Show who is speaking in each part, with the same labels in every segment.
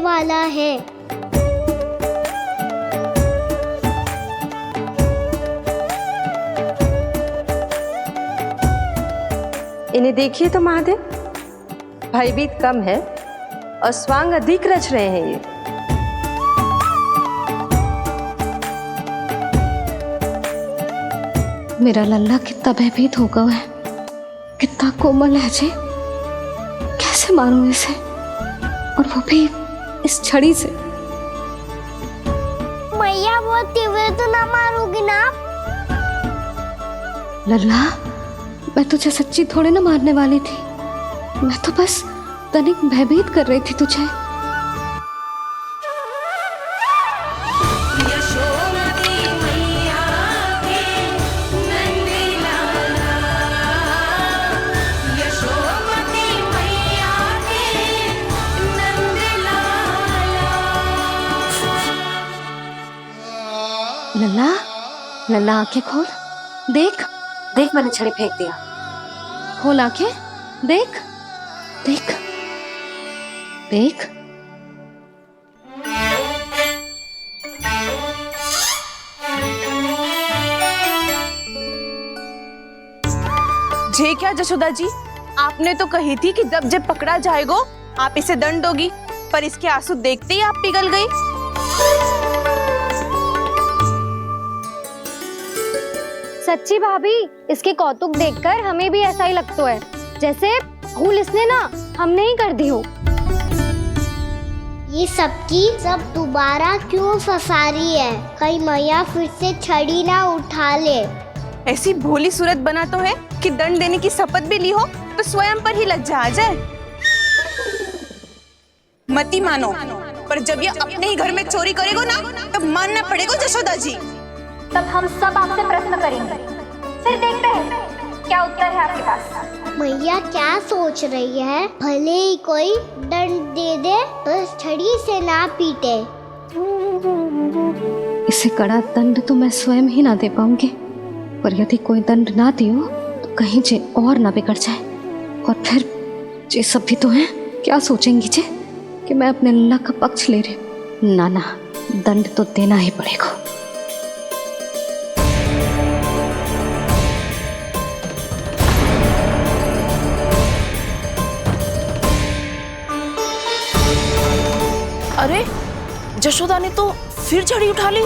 Speaker 1: वाला है।
Speaker 2: इन्हें देखिए तो महादेव, भयभीत कम है और स्वांग अधिक रच रहे हैं ये।
Speaker 3: मेरा लल्ला कितना भयभीत होगा है, कितना कोमल है जी। कैसे मारूं इसे, और वो भी इस छड़ी से।
Speaker 1: मैया बहुत तीव्र तो ना मारोगी ना?
Speaker 3: लल्ला, मैं तुझे सच्ची थोड़े ना मारने वाली थी, मैं तो बस तनिक भयभीत कर रही थी तुझे। लल्ला, लल्ला आंखें खोल, देख देख, मैंने छड़ी फेंक दिया। खोल आंखें, देख देख देख।
Speaker 4: जे क्या जशोदा जी, आपने तो कही थी कि जब पकड़ा जाएगा आप इसे दंड दोगी, पर इसके आंसू देखते ही आप पिघल गई।
Speaker 5: सच्ची भाभी, इसके कौतुक देखकर हमें भी ऐसा ही लगता है, जैसे भूल इसने ना हमने ही कर दी हो।
Speaker 1: ये सबकी सब दोबारा क्यों फंसा रही है? कहीं मैया फिर से छड़ी ना उठा ले।
Speaker 4: ऐसी भोली सूरत बना तो है कि दंड देने की शपथ भी ली हो तो स्वयं पर ही लज्जा आ जाए। मती मानो, पर जब ये अपने ही घर में चोरी करेगा ना, तब मानना पड़ेगा जशोदा जी।
Speaker 5: तब हम सब आपसे प्रश्न करेंगे, फिर देखते हैं क्या उत्तर है आपके पास।
Speaker 1: मैया क्या सोच रही है? भले ही कोई दंड दे दे तो छड़ी से ना पीटे।
Speaker 3: इसे कड़ा दंड तो मैं स्वयं ही ना दे पाऊंगी, पर यदि कोई दंड ना दियो तो कहीं जे और ना बिगड़ जाए, और फिर जे सब भी तो हैं, क्या सोचेंगी जे कि मैं अपने लल्ला का पक्ष ले रही हूँ। ना ना, दंड तो देना ही पड़ेगा।
Speaker 4: अरे जशोदा ने तो फिर छड़ी उठा ली।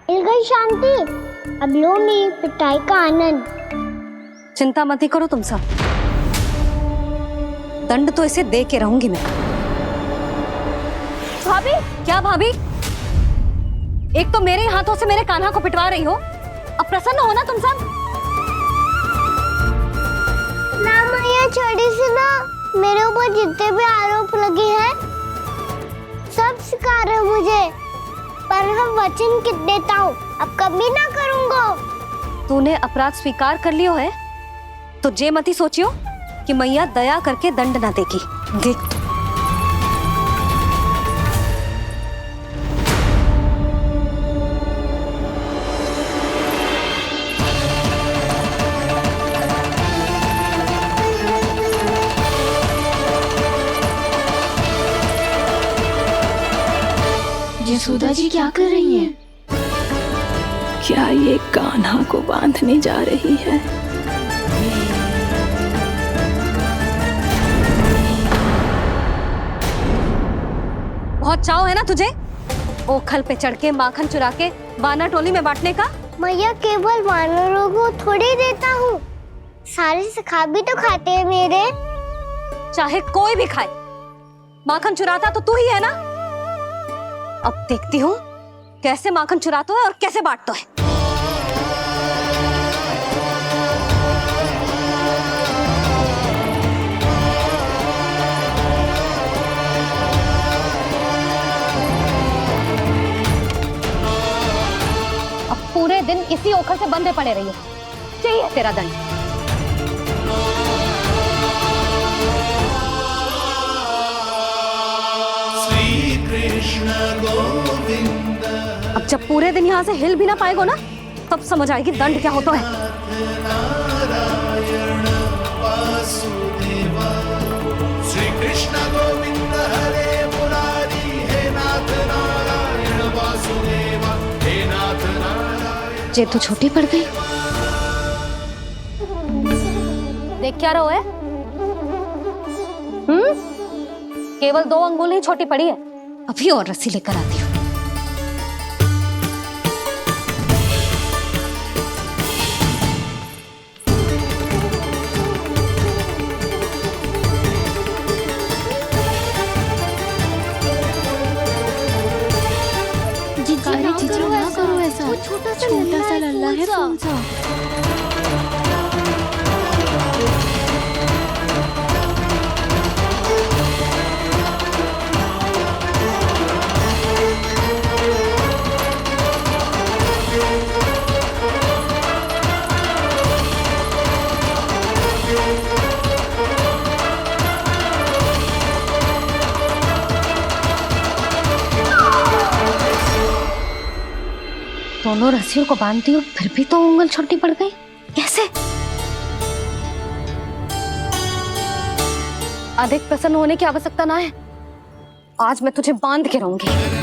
Speaker 1: मिल गई शांति, अब लो नहीं पिटाई का आनंद।
Speaker 3: चिंता मत ही करो तुम सब, दंड तो इसे दे के रहूंगी मैं। भाभी, क्या भाभी? एक तो मेरे हाथों से मेरे कान्हा को पिटवा रही हो, अब प्रसन्न हो ना तुम सब?
Speaker 1: ना मैया, छड़ी से ना मेरे ऊपर जितने भी आरोप लगे हैं सब स्वीकार है मुझे, पर हम वचन कित देता हूँ, अब कभी ना करूँगा।
Speaker 3: तूने अपराध स्वीकार कर लियो है तो जे मती सोचियो कि मैया दया करके दंड ना देगी। देख
Speaker 6: यशोदा जी क्या कर रही हैं? क्या ये कान्हा को बांधने जा रही है?
Speaker 3: बहुत चाव है ना तुझे ओखल पे चढ़ के माखन चुरा के वानर टोली में बांटने का?
Speaker 1: मैया, केवल वानरों को थोड़ी देता हूँ, सारे सखा भी तो खाते हैं मेरे।
Speaker 3: चाहे कोई भी खाए, माखन चुराता तो तू ही है ना। अब देखती हूँ कैसे माखन चुराता है और कैसे बांटता है। अब पूरे दिन इसी ओखल से बंधे पड़े रहिए, चाहिए तेरा दंड।
Speaker 7: श्री कृष्ण
Speaker 3: अब जब पूरे दिन यहाँ से हिल भी ना पाएगो ना, तब समझ आएगी दंड क्या होता है।
Speaker 7: श्री कृष्ण गोविंद हरे मुरारी, हे नाथ नारायण वासुदेव, हे नाथ नारायण।
Speaker 3: जे तो छोटी पड़ गई। देख क्या रहो है? केवल 2 अंगुल ही छोटी पड़ी है। अभी और रस्सी लेकर आती हूँ।
Speaker 6: अरे जीजी ना करो ऐसा, छोटा सा लल्ला है कौन सा।
Speaker 3: दोनों रस्सियों को बांधती हूँ, फिर भी तो उंगल छोटी पड़ गई। कैसे? अधिक प्रसन्न होने की आवश्यकता ना है। आज मैं तुझे बांध के रहूंगी।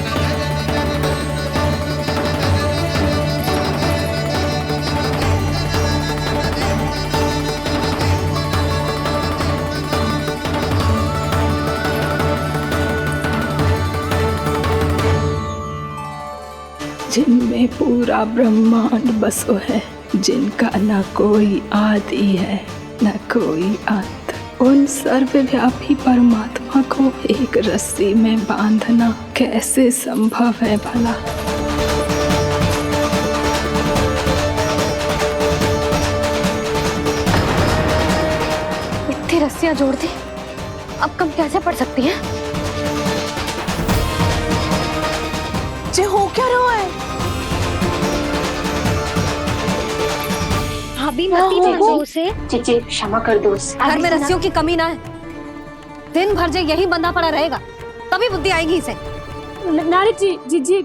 Speaker 6: जिनमें पूरा ब्रह्मांड बसो है, जिनका न कोई आदि है न कोई अंत, उन सर्वव्यापी परमात्मा को एक रस्सी में बांधना कैसे संभव है भला।
Speaker 3: इतनी रस्सियां जोड़ दी, अब कम कैसे पड़ सकती हैं?
Speaker 4: जे हो क्या रहा है?
Speaker 5: भाभी मत दो उसे।
Speaker 8: चीची क्षमा कर दो उसे।
Speaker 3: घर में रस्सियों की कमी ना है। दिन भर जो यही बंधा पड़ा रहेगा, तभी बुद्धि आएगी इसे।
Speaker 8: नारी जी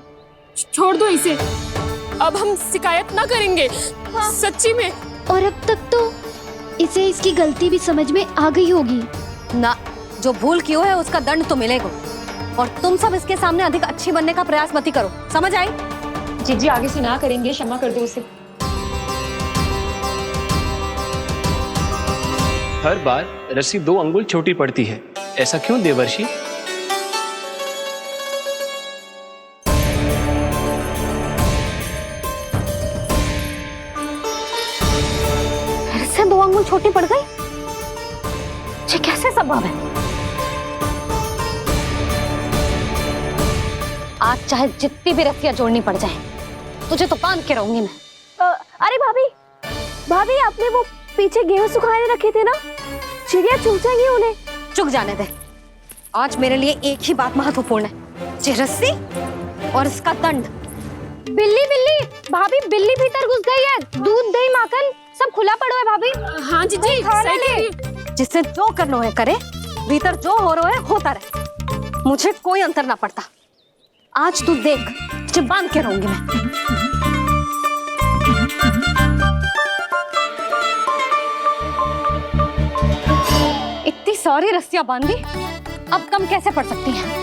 Speaker 8: छोड़ दो इसे, अब हम शिकायत ना करेंगे। सच्ची में।
Speaker 5: और अब तक तो इसे इसकी गलती भी समझ में आ गई होगी
Speaker 3: ना। जो भूल क्यों है उसका दंड तो मिलेगा। और तुम सब इसके सामने अधिक अच्छी बनने का प्रयास मत ही करो, समझ आई?
Speaker 8: जीजी आगे से ना करेंगे, क्षमा कर दो उसे।
Speaker 9: हर बार रस्सी 2 अंगुल छोटी पड़ती है, ऐसा क्यों देवर्षि?
Speaker 3: फिर से 2 अंगुल छोटी पड़ गई? ये कैसे संभव है? आज चाहे जितनी भी रस्सियां जोड़नी पड़ जाए, तुझे तो बांध के रहूंगी मैं।
Speaker 5: अरे भाभी आपने वो पीछे गेहूं सुखाने रखे थे ना, चिड़िया चुग जाएंगी उन्हें।
Speaker 3: चुक जाने दे। आज मेरे लिए एक ही बात महत्वपूर्ण है, ये रस्सी और इसका दंड।
Speaker 5: बिल्ली भाभी, बिल्ली भीतर घुस गई है। दूध दही माखन सब खुला पड़ा है भाभी।
Speaker 8: हाँ जीजी सही कह रही है।
Speaker 3: जिससे जो करना है करे, भीतर जो हो रहा है होता रहे, मुझे कोई अंतर ना पड़ता। आज तू देख, तुझे बांध के रहूंगी मैं। इतनी सारी रस्सियां बांधी, अब कम कैसे पड़ सकती हैं?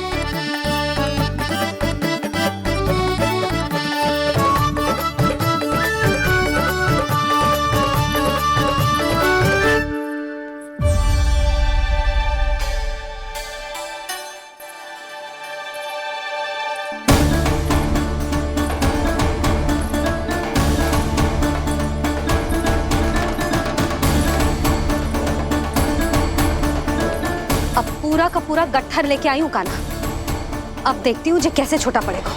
Speaker 3: पूरा का पूरा गट्ठर लेके आई हूँ कान्हा। अब देखती हूँ जे कैसे छोटा पड़ेगा।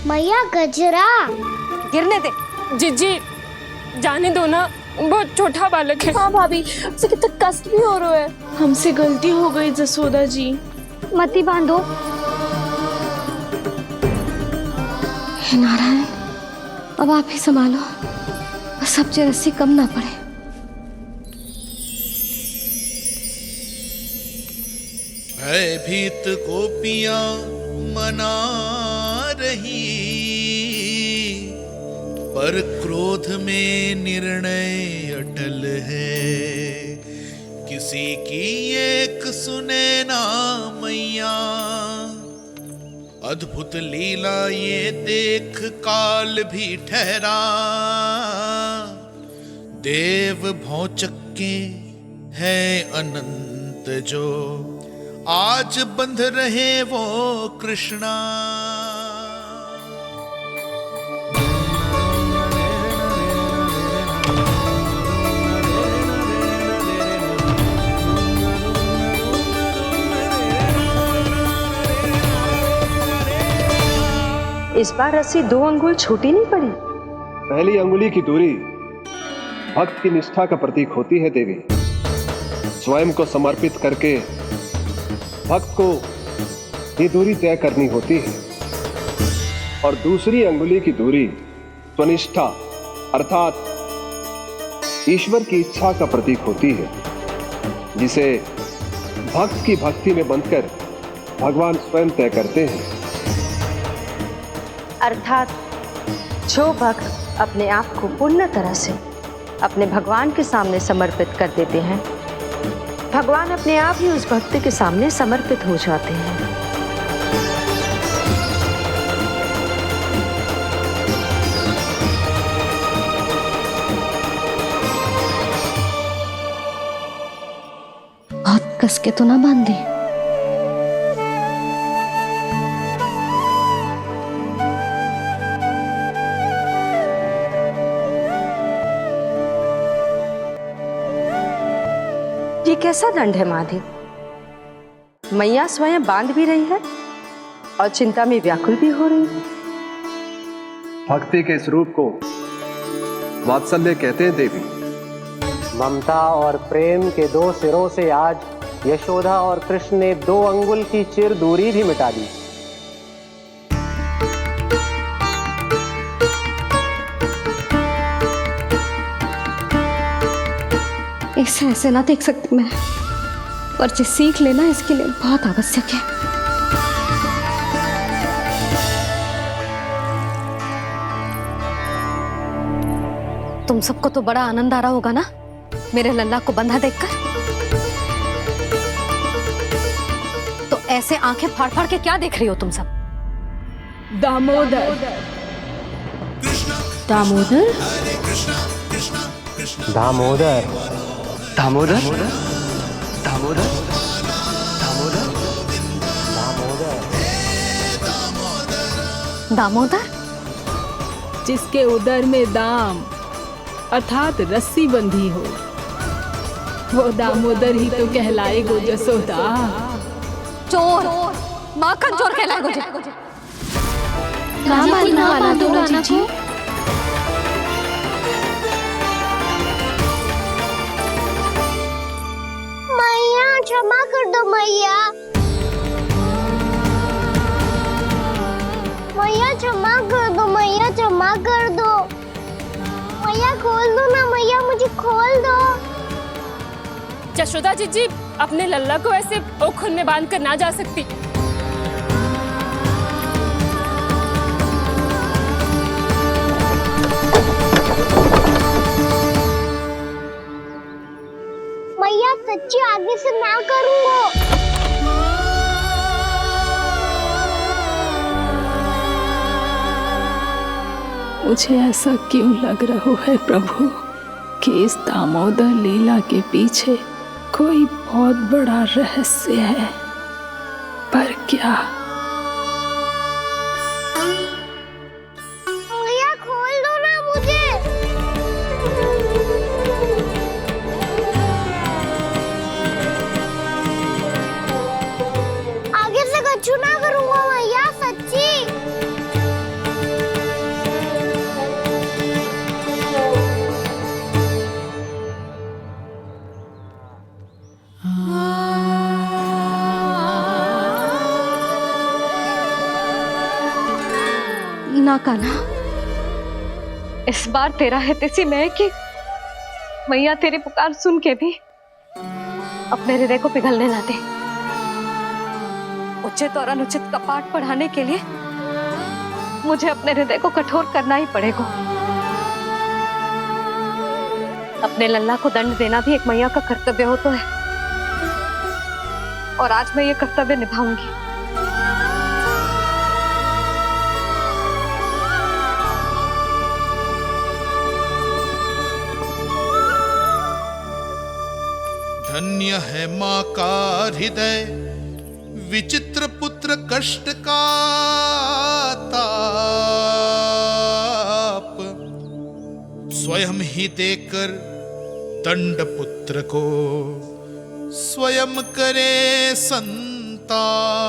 Speaker 1: मैया गजरा
Speaker 3: गिरने दे।
Speaker 8: जीजी जाने दो ना, बहुत छोटा बालक है।
Speaker 4: हाँ भाभी, उसे कितना कष्ट भी हो रहा है। हमसे गलती हो गई जसोदा जी।
Speaker 5: मती बांधो।
Speaker 3: हे नारायण, अब आप ही संभालो, बस अब रस्सी कम ना पड़े।
Speaker 7: भयभीत गोपियां मना रही, पर क्रोध में निर्णय अटल है। किसी की एक सुने ना मैया, अद्भुत लीला ये देख काल भी ठहरा। देव भौचक्के हैं अनंत जो, आज बंध रहे वो कृष्णा।
Speaker 2: इस बार रस्सी 2 अंगुल छोटी नहीं पड़ी।
Speaker 10: पहली अंगुली की दूरी भक्त की निष्ठा का प्रतीक होती है देवी। स्वयं को समर्पित करके भक्त को ये दूरी तय करनी होती है। और दूसरी अंगुली की दूरी स्वनिष्ठा अर्थात ईश्वर की इच्छा का प्रतीक होती है, जिसे भक्त की भक्ति में बंधकर भगवान स्वयं तय करते हैं।
Speaker 2: अर्थात जो भक्त अपने आप को पूर्ण तरह से अपने भगवान के सामने समर्पित कर देते हैं, भगवान अपने आप ही उस भक्त के सामने समर्पित हो जाते हैं।
Speaker 3: बहुत कस के तो ना बांध दी।
Speaker 2: ये कैसा दंड है माधे? मैया स्वयं बांध भी रही है और चिंता में व्याकुल भी हो रही है।
Speaker 10: भक्ति के स्वरूप को वात्सल्य कहते हैं देवी।
Speaker 11: ममता और प्रेम के 2 सिरों से आज यशोदा और कृष्ण ने 2 अंगुल की चिर दूरी भी मिटा दी।
Speaker 3: इसे ऐसे ना देख सकती मैं, पर जो सीख लेना इसके लिए बहुत आवश्यक है। तुम सबको तो बड़ा आनंद आ रहा होगा ना मेरे लल्ला को बंधा देखकर। तो ऐसे आंखें फाड़ फाड़ के क्या देख रही हो तुम सब?
Speaker 6: दामोदर।
Speaker 8: दामोदर?
Speaker 11: दामोदर।
Speaker 9: दामोदर दामोदर
Speaker 3: दामोदर?
Speaker 6: जिसके उदर में दाम अर्थात रस्सी बंधी हो, वो दामोदर ही तो कहलाएगो जसोदा।
Speaker 3: चोर, माखन चोर कहलाएगो जी।
Speaker 8: ना बांधना वाला तो जीजी।
Speaker 1: मैया क्षमा कर दो मैया। मैया क्षमा कर दो, मैया क्षमा कर दो। मैया खोल दो ना मैया, मुझे खोल दो।
Speaker 8: यशोदा जीजी अपने लल्ला को ऐसे ओखुन में बांध कर ना जा सकती।
Speaker 1: मैया सच्ची आगे से ना करूंगा।
Speaker 6: मुझे ऐसा क्यों लग रहा है प्रभु कि इस दामोदर लीला के पीछे कोई बहुत बड़ा रहस्य है, पर क्या?
Speaker 1: मैया खोल दो ना मुझे। आगे से कछु ना करूंगा मैया, सच्ची।
Speaker 3: ना कान्हा, इस बार तेरा हितैषी मैं कि मैया तेरी पुकार सुन के भी अपने हृदय को पिघलने ना दे। उचित और अनुचित कपाट पढ़ाने के लिए मुझे अपने हृदय को कठोर करना ही पड़ेगा। अपने लल्ला को दंड देना भी एक मैया का कर्तव्य हो तो है, और आज मैं ये कर्तव्य निभाऊंगी।
Speaker 7: धन्य है माँ का हृदय, विचित्र पुत्र कष्ट का ताप, स्वयं ही देकर दंड पुत्र को स्वयं करे संताप।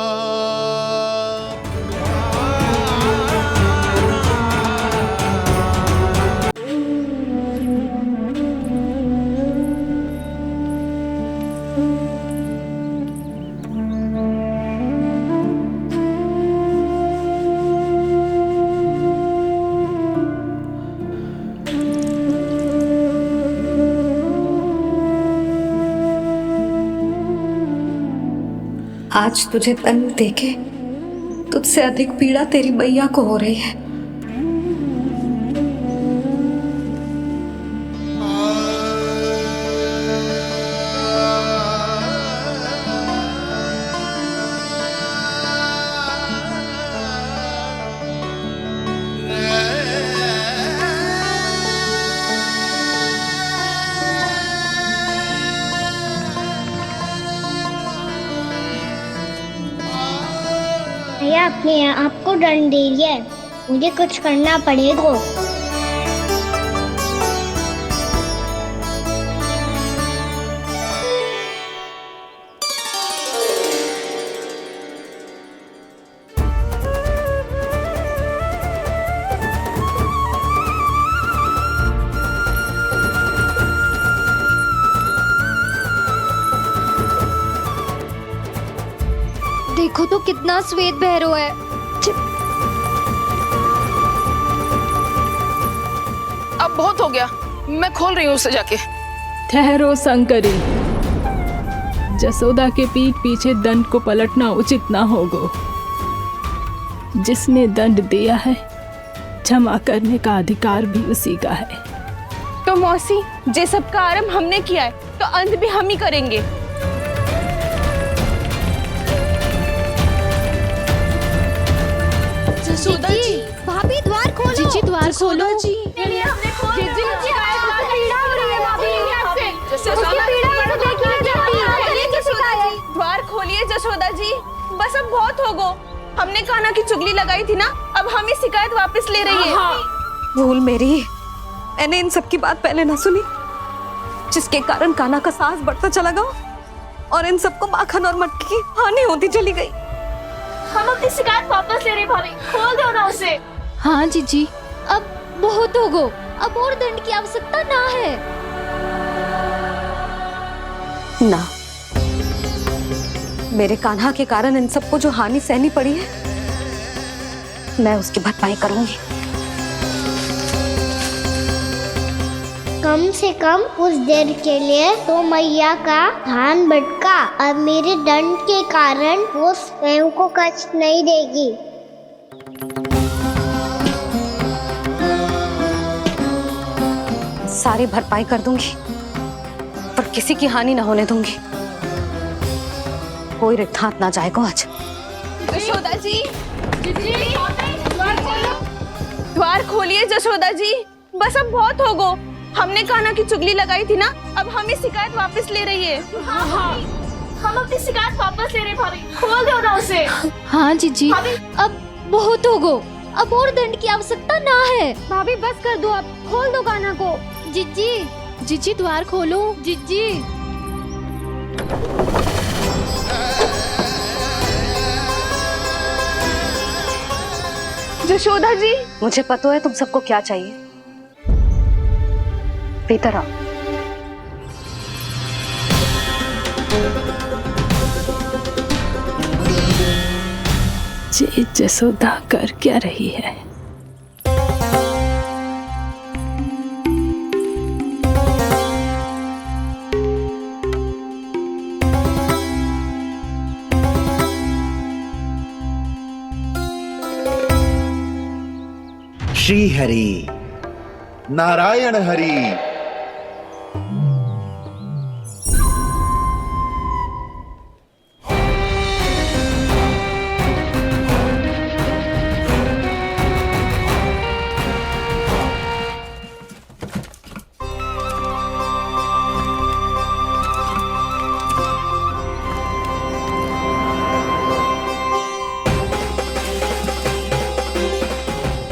Speaker 3: आज तुझे दंड देके तुझसे अधिक पीड़ा तेरी मैया को हो रही है।
Speaker 1: भैया अपने आप को दंड दे रही है, मुझे कुछ करना पड़ेगा।
Speaker 5: देखो तो कितना श्वेत भैरव है।
Speaker 4: अब बहुत हो गया, मैं खोल रही हूँ उसे जाके।
Speaker 6: ठहरो शंकरी, जसोदा के पीठ पीछे दंड को पलटना उचित ना होगा। जिसने दंड दिया है क्षमा करने का अधिकार भी उसी का है।
Speaker 4: तो मौसी, जे सब का आरंभ हमने किया है तो अंत भी हम ही करेंगे।
Speaker 5: जसोदा जी, भाभी द्वार खोलो। जीजी द्वार खोलो। जी
Speaker 4: हमने खोल दिया।
Speaker 5: पीड़ा हो रही है भाभी। उसकी पीड़ा है तो देखी नहीं जाती।
Speaker 4: जसोदा जी, द्वार खोलिए जसोदा जी, बस अब बहुत हो गो। हमने कान्हा की चुगली लगाई थी ना, अब हम ही शिकायत वापस ले रही है।
Speaker 3: भूल मेरी, मैंने इन सब की बात पहले ना सुनी, जिसके कारण कान्हा का साहस बढ़ता चला गया और इन सबको माखन और मटकी की हानि होती चली गई।
Speaker 8: हम अपनी शिकायत वापस ले रहे भाभी, खोल दो ना उसे।
Speaker 5: हाँ जीजी, अब बहुत हो गो, अब और दंड की आवश्यकता ना है।
Speaker 3: ना, मेरे कान्हा के कारण इन सबको जो हानि सहनी पड़ी है, मैं उसकी भरपाई करूंगी।
Speaker 1: कम से कम कुछ देर के लिए तो मैया का ध्यान भटका और मेरे दंड के कारण वो स्वयं को कष्ट नहीं देगी।
Speaker 3: सारी भरपाई कर दूंगी, पर किसी की हानि ना होने दूंगी। कोई रिक्त हाथ ना जाएगा आज।
Speaker 4: जसोदा जी, द्वार खोलिए जसोदा जी, बस अब बहुत हो गो। हमने कान्हा की चुगली लगाई थी ना, अब हम ही शिकायत वापस ले रही है।
Speaker 8: हम अपनी शिकायत वापस ले रहे भाभी, खोल दो ना उसे।
Speaker 5: हाँ जीजी, अब बहुत हो गो, अब और दंड की आवश्यकता ना है। भाभी बस कर दो, अब खोल दो कान्हा को। जीजी, जीजी द्वार खोलो। जीजी,
Speaker 4: जशोदा जी,
Speaker 3: मुझे पता है तुम सबको क्या चाहिए। भीतर आओ।
Speaker 6: जी जसोदा कर क्या रही है?
Speaker 12: श्री हरि, नारायण हरि।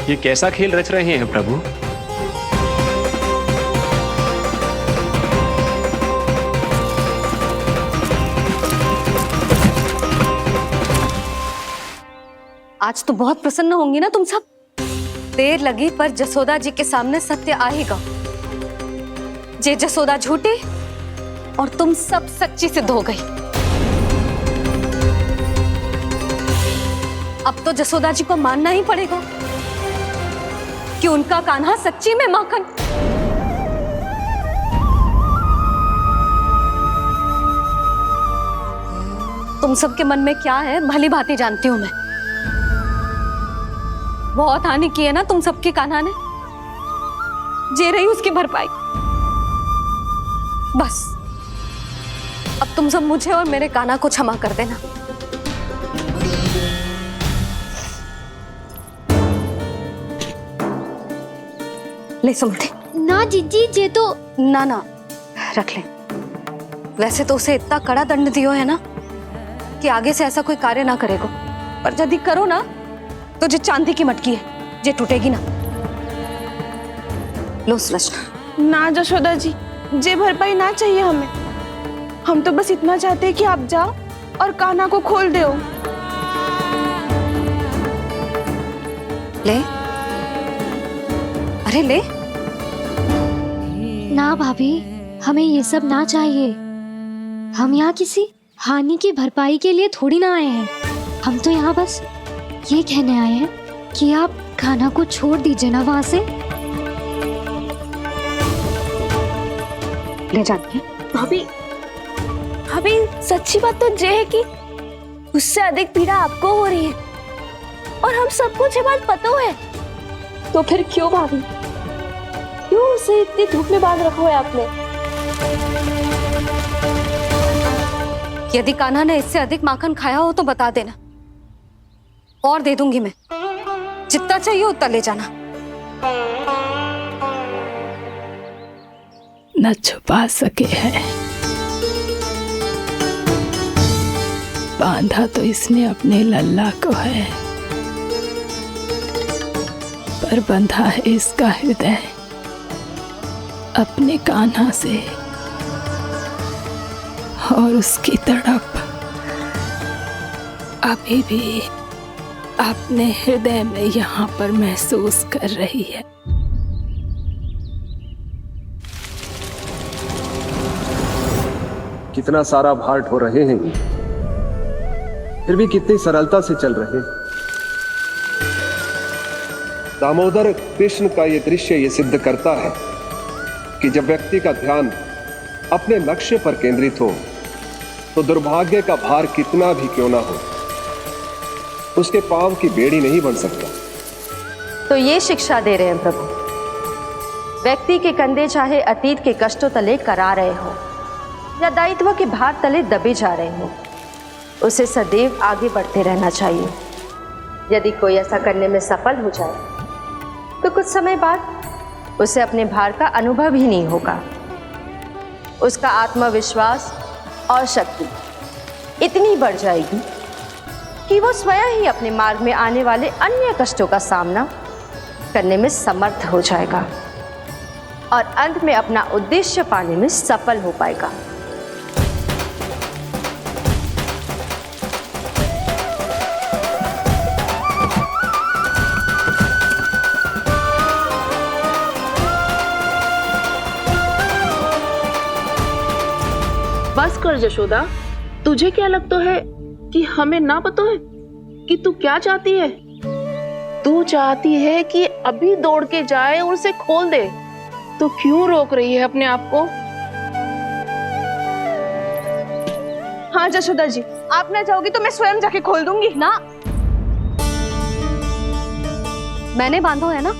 Speaker 9: ये कैसा खेल रच रहे हैं प्रभु?
Speaker 3: आज तो बहुत प्रसन्न होंगी ना तुम सब। देर लगी पर जसोदा जी के सामने सत्य आएगा। जे जसोदा झूठी और तुम सब सच्ची सिद्ध हो गई। अब तो जसोदा जी को मानना ही पड़ेगा कि उनका कान्हा सच्ची में माखन। तुम सबके मन में क्या है भली भांति जानती हूं मैं। बहुत हानि की है ना तुम सबके कान्हा ने, जे रही उसकी भरपाई। बस अब तुम सब मुझे और मेरे कान्हा को क्षमा कर देना। ले सुमति।
Speaker 5: ना जीजी, जे तो
Speaker 3: ना ना रख ले। वैसे तो उसे इतना कड़ा दंड दियो है ना कि आगे से ऐसा कोई कार्य ना करेगा, पर यदि करो ना तो जो चांदी की मटकी है जे टूटेगी ना। लो सुलक्षणा।
Speaker 4: ना जशोदा जी, जे भरपाई ना चाहिए हमें। हम तो बस इतना चाहते हैं कि आप जाओ और कान्हा को खोल दो।
Speaker 3: ले, अरे ले।
Speaker 5: ना भाभी, हमें ये सब ना चाहिए। हम यहाँ किसी हानि की भरपाई के लिए थोड़ी ना आए हैं। हम तो यहाँ बस ये कहने आए हैं कि आप कान्हा को छोड़ दीजिए ना वहां से।
Speaker 3: ले जाते
Speaker 4: भाभी, भाभी सच्ची बात तो ये है कि उससे अधिक पीड़ा आपको हो रही है और हम सबको ये बात पता है।
Speaker 8: तो फिर क्यों भाभी, क्यों उसे इतनी धूप में बांध रखा है आपने?
Speaker 3: यदि कान्हा ने इससे अधिक माखन खाया हो तो बता देना, और दे दूंगी मैं। जितना चाहिए उतना ले जाना।
Speaker 6: न छुपा सके हैं, बांधा तो इसने अपने लल्ला को है, पर बंधा है इसका हृदय अपने कान्हा से। और उसकी तड़प अभी भी अपने हृदय में यहाँ पर महसूस कर रही है।
Speaker 10: कितना सारा भार ढो रहे हैं, फिर भी कितनी सरलता से चल रहे हैं। दामोदर कृष्ण का ये दृश्य ये सिद्ध करता है कि जब व्यक्ति का ध्यान अपने लक्ष्य पर केंद्रित हो तो दुर्भाग्य का भार कितना भी क्यों ना हो, उसके पांव की बेड़ी नहीं बन सकता।
Speaker 2: तो ये शिक्षा दे रहे हैं प्रभु। व्यक्ति के कंधे चाहे अतीत के कष्टों तले करा रहे हो या दायित्व के भार तले दबे जा रहे हो, उसे सदैव आगे बढ़ते रहना चाहिए। यदि कोई ऐसा करने में सफल हो जाए तो कुछ समय बाद उसे अपने भार का अनुभव ही नहीं होगा। उसका आत्मविश्वास और शक्ति इतनी बढ़ जाएगी कि वो स्वयं ही अपने मार्ग में आने वाले अन्य कष्टों का सामना करने में समर्थ हो जाएगा और अंत में अपना उद्देश्य पाने में सफल हो पाएगा।
Speaker 4: बस कर जशोदा, तुझे क्या लगता है कि हमें ना पता है कि तू क्या चाहती है? तू चाहती है कि अभी दौड़ के जाए और उसे खोल दे, तो क्यों रोक रही है अपने आप को? हाँ जशोदा जी, आप ना जाओगी तो मैं स्वयं जाके खोल दूंगी।
Speaker 3: ना, मैंने बांधो है ना,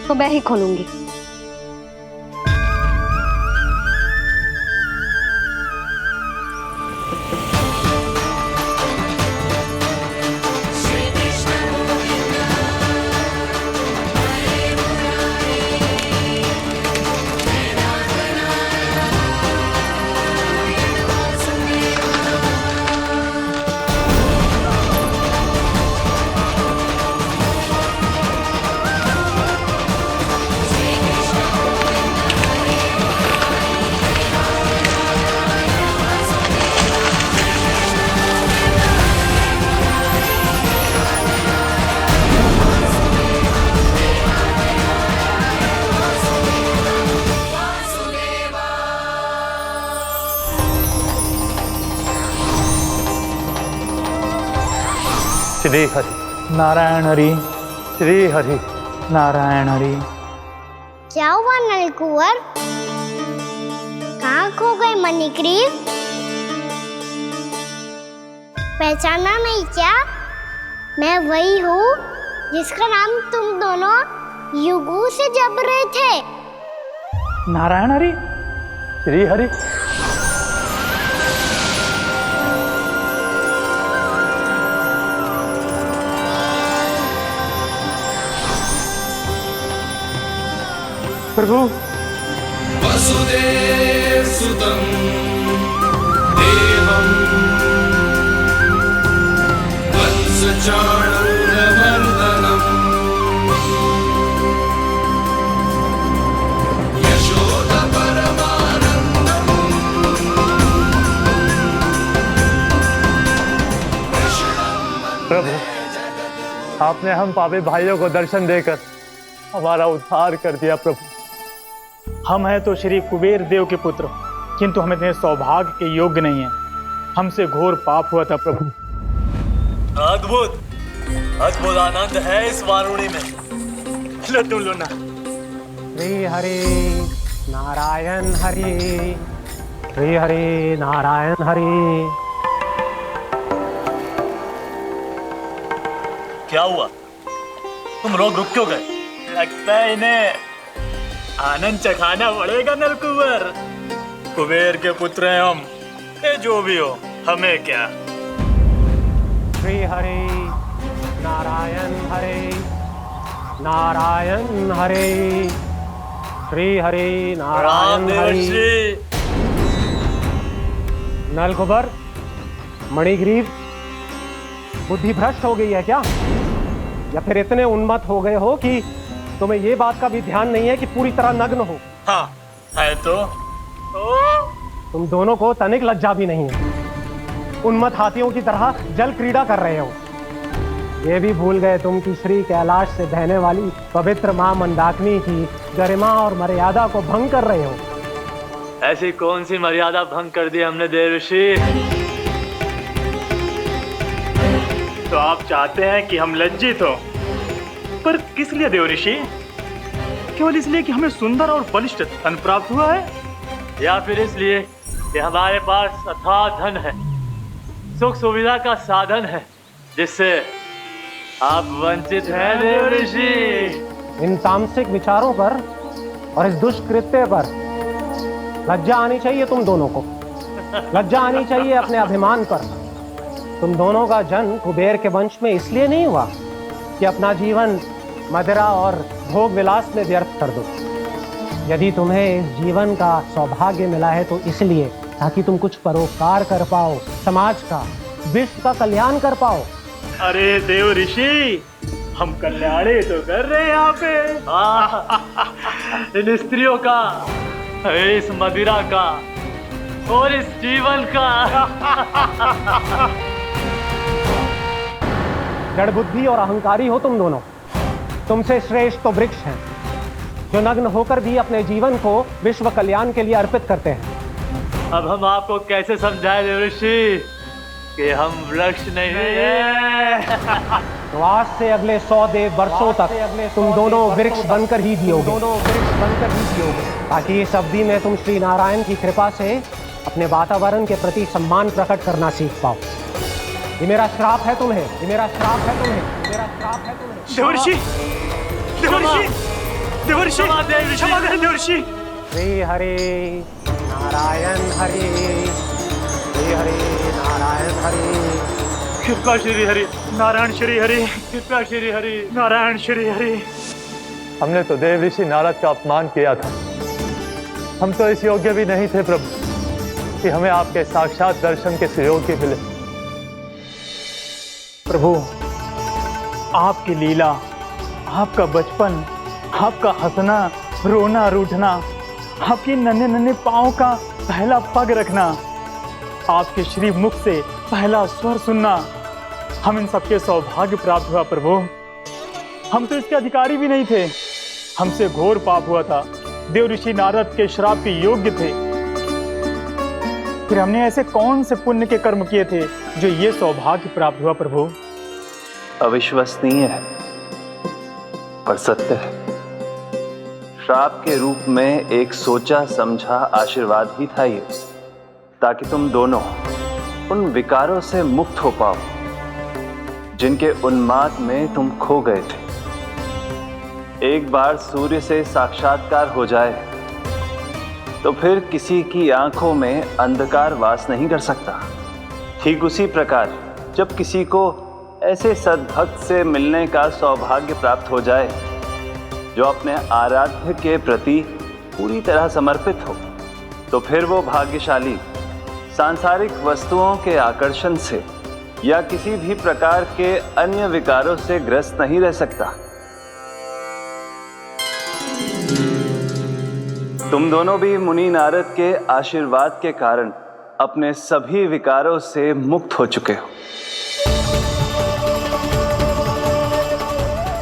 Speaker 3: तो मैं ही खोलूंगी।
Speaker 13: श्री हरि नारायण हरि, श्री हरि नारायण हरि।
Speaker 1: क्या हुआ नलकुंवर? कहाँ खो गए मणिग्रीव? पहचाना नहीं क्या? मैं वही हूँ जिसका नाम तुम दोनों युगों से जप रहे थे।
Speaker 13: नारायण हरि, श्री हरि। प्रभु
Speaker 7: वसुदेव सुतं देवं वत्सचाणूरमर्दनम् यशोदपरमानन्दम्
Speaker 13: प्रभु, आपने हम पापी भाइयों को दर्शन देकर हमारा उद्धार कर दिया। प्रभु, हम हैं तो श्री कुबेर देव के पुत्र, किंतु हम इतने सौभाग्य के योग्य नहीं हैं। हमसे घोर पाप हुआ था प्रभु।
Speaker 14: अद्भुत अद्भुत आनंद है इस वारुणी में। लड्डू लो ना।
Speaker 11: श्री हरि नारायण हरि, श्री हरि नारायण हरि।
Speaker 14: क्या हुआ? तुम लोग रुक क्यों गए? लगता है इन्हें आनंद चखाना पड़ेगा नलकुंवर। कुबेर के पुत्र हैं हम, ये जो भी हो हमें क्या।
Speaker 11: श्री हरि नारायण हरि, नारायण हरि, श्री हरि नारायण हरि। नलकुंवर, मणिग्रीव, बुद्धि भ्रष्ट हो गई है क्या? या फिर इतने उन्मत्त हो गए हो कि तुम्हें ये बात का भी ध्यान नहीं है कि पूरी तरह नग्न हो?
Speaker 14: हाँ है तो।
Speaker 11: तुम दोनों को तनिक लज्जा भी नहीं है। उन्मत्त हाथियों की तरह जल क्रीड़ा कर रहे हो। ये भी भूल गए तुम कि श्री कैलाश से बहने वाली पवित्र मां मंदाकिनी की गरिमा और मर्यादा को भंग कर रहे हो।
Speaker 14: ऐसी कौन सी मर्यादा भंग कर दी हमने देवर्षि? तो आप चाहते हैं कि हम लज्जित हो, पर किस लिए देवर्षि? केवल इसलिए कि हमें सुंदर और बलिष्ठ धन प्राप्त हुआ है, या फिर इसलिए कि हमारे पास अथाह धन है, सुख सुविधा का साधन है, जिससे आप वंचित हैं देवर्षि?
Speaker 11: इन तामसिक विचारों पर और इस दुष्कृत्य पर लज्जा आनी चाहिए तुम दोनों को। लज्जा आनी चाहिए अपने अभिमान पर। तुम दोनों का जन्म कुबेर के वंश में इसलिए नहीं हुआ कि अपना जीवन मदिरा और भोग विलास में व्यर्थ कर दो। यदि तुम्हें इस जीवन का सौभाग्य मिला है तो इसलिए ताकि तुम कुछ परोपकार कर पाओ, समाज का, विश्व का कल्याण कर पाओ।
Speaker 14: अरे देवर्षि, हम कल्याण ही तो कर रहे हैं यहाँ पे। इन स्त्रियों का, इस मदिरा का और इस जीवन का।
Speaker 11: जड़ बुद्धि और अहंकारी हो तुम दोनों। तुमसे श्रेष्ठ तो वृक्ष हैं, जो नग्न होकर भी अपने जीवन को विश्व कल्याण के लिए अर्पित करते हैं।
Speaker 14: अब हम आपको कैसे समझाएं देवर्षि कि हम वृक्ष नहीं हैं?
Speaker 11: तो आज से अगले 100 देव वर्षों तक तुम दोनों वृक्ष बनकर ही जियोगे। ताकि इस अवधि में तुम श्री नारायण की कृपा से अपने वातावरण के प्रति सम्मान प्रकट करना सीख पाओ। ये मेरा श्राप है तुम्हें, ये मेरा श्राप है तुम्हें, मेरा श्राप है तुम्हें।
Speaker 14: देवर्षि, देवर्षि, देवर्षि क्षमा करें देवर्षि।
Speaker 11: श्री हरि नारायण हरि, श्री हरि नारायण हरि।
Speaker 14: कृपा श्री हरि नारायण श्री हरि, कृपा श्री हरि नारायण श्री हरि।
Speaker 13: हमने तो देव ऋषि नारद का अपमान किया था। हम तो इस योग्य भी नहीं थे प्रभु कि हमें आपके साक्षात दर्शन के सुयोग्य मिले।
Speaker 14: प्रभु, आपकी लीला, आपका बचपन, आपका हंसना, रोना, रूठना, आपकी नन्हे नन्हे पाँव का पहला पग रखना, आपके श्री मुख से पहला स्वर सुनना, हम इन सबके सौभाग्य प्राप्त हुआ प्रभु। हम तो इसके अधिकारी भी नहीं थे। हमसे घोर पाप हुआ था, देव ऋषि नारद के श्राप के योग्य थे। फिर हमने ऐसे कौन से पुण्य के कर्म किए थे जो ये सौभाग्य प्राप्त हुआ प्रभु?
Speaker 15: अविश्वसनीय है पर सत्य है। श्राप के रूप में एक सोचा समझा आशीर्वाद ही था ये, ताकि तुम दोनों उन विकारों से मुक्त हो पाओ जिनके उन्माद में तुम खो गए थे। एक बार सूर्य से साक्षात्कार हो जाए तो फिर किसी की आंखों में अंधकार वास नहीं कर सकता। ठीक उसी प्रकार जब किसी को ऐसे सद्भक्त से मिलने का सौभाग्य प्राप्त हो जाए जो अपने आराध्य के प्रति पूरी तरह समर्पित हो, तो फिर वो भाग्यशाली सांसारिक वस्तुओं के आकर्षण से या किसी भी प्रकार के अन्य विकारों से ग्रस्त नहीं रह सकता। तुम दोनों भी मुनि नारद के आशीर्वाद के कारण अपने सभी विकारों से मुक्त हो चुके हो।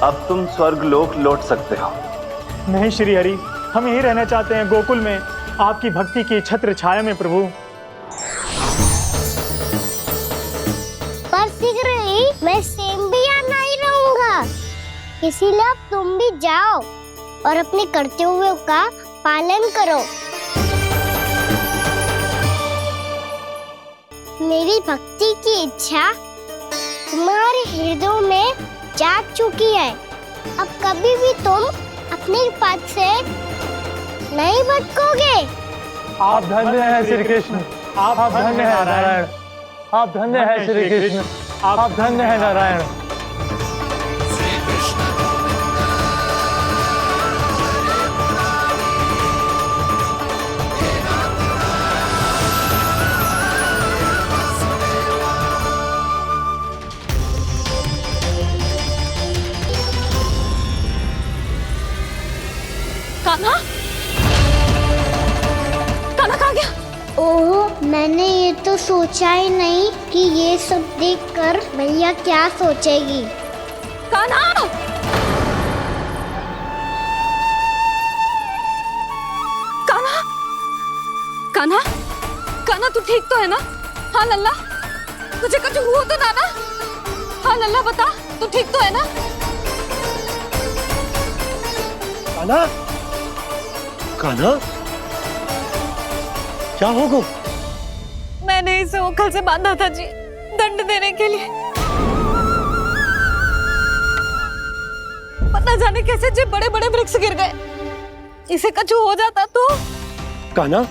Speaker 15: अब तुम स्वर्गलोक लौट सकते हो।
Speaker 14: नहीं श्री हरि, हम यही रहना चाहते हैं गोकुल में, आपकी भक्ति की छत्र छाया में प्रभु।
Speaker 1: पर शीघ्र ही मैं सेम्बिया नहीं रहूंगा, इसीलिए अब तुम भी जाओ और अपने कर्तव्यों का पालन करो। मेरी भक्ति की इच्छा तुम्हारे हृदयों में जाग चुकी है। अब कभी भी तुम अपने पद से नहीं भटकोगे।
Speaker 13: आप धन्य हैं श्री कृष्ण, आप धन्य हैं नारायण, आप धन्य हैं श्री कृष्ण, आप धन्य हैं नारायण।
Speaker 8: कान्हा, कान्हा कहाँ गया?
Speaker 1: ओह, मैंने ये तो सोचा ही नहीं कि ये सब देखकर भैया क्या सोचेगी।
Speaker 8: कान्हा! कान्हा! कान्हा! कान्हा तू ठीक तो है ना? हाँ लल्ला, तुझे कुछ हुआ तो ना? हाँ लल्ला बता, तू ठीक तो है ना?
Speaker 16: कान्हा, कान्हा, क्या होगा?
Speaker 8: मैंने इसे ओखल से बांधा था जी, दंड देने के लिए। पता जाने कैसे जी बड़े बड़े वृक्ष गिर गए। इसे कुछ हो जाता तो?
Speaker 16: कान्हा,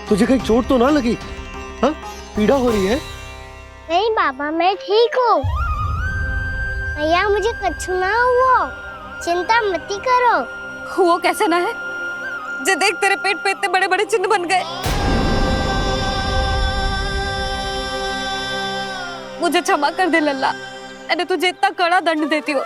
Speaker 16: तुझे कहीं चोट तो ना लगी? हाँ, पीड़ा हो रही है?
Speaker 1: नहीं बाबा, मैं ठीक हूँ। भैया मुझे कुछ ना हुआ, चिंता मत करो।
Speaker 8: वो कैसे ना है? जे देख तेरे पेट पे इतने बड़े बड़े चिन्ह बन गए। मुझे क्षमा कर दे लल्ला, मैंने तुझे इतना कड़ा दंड देती हो।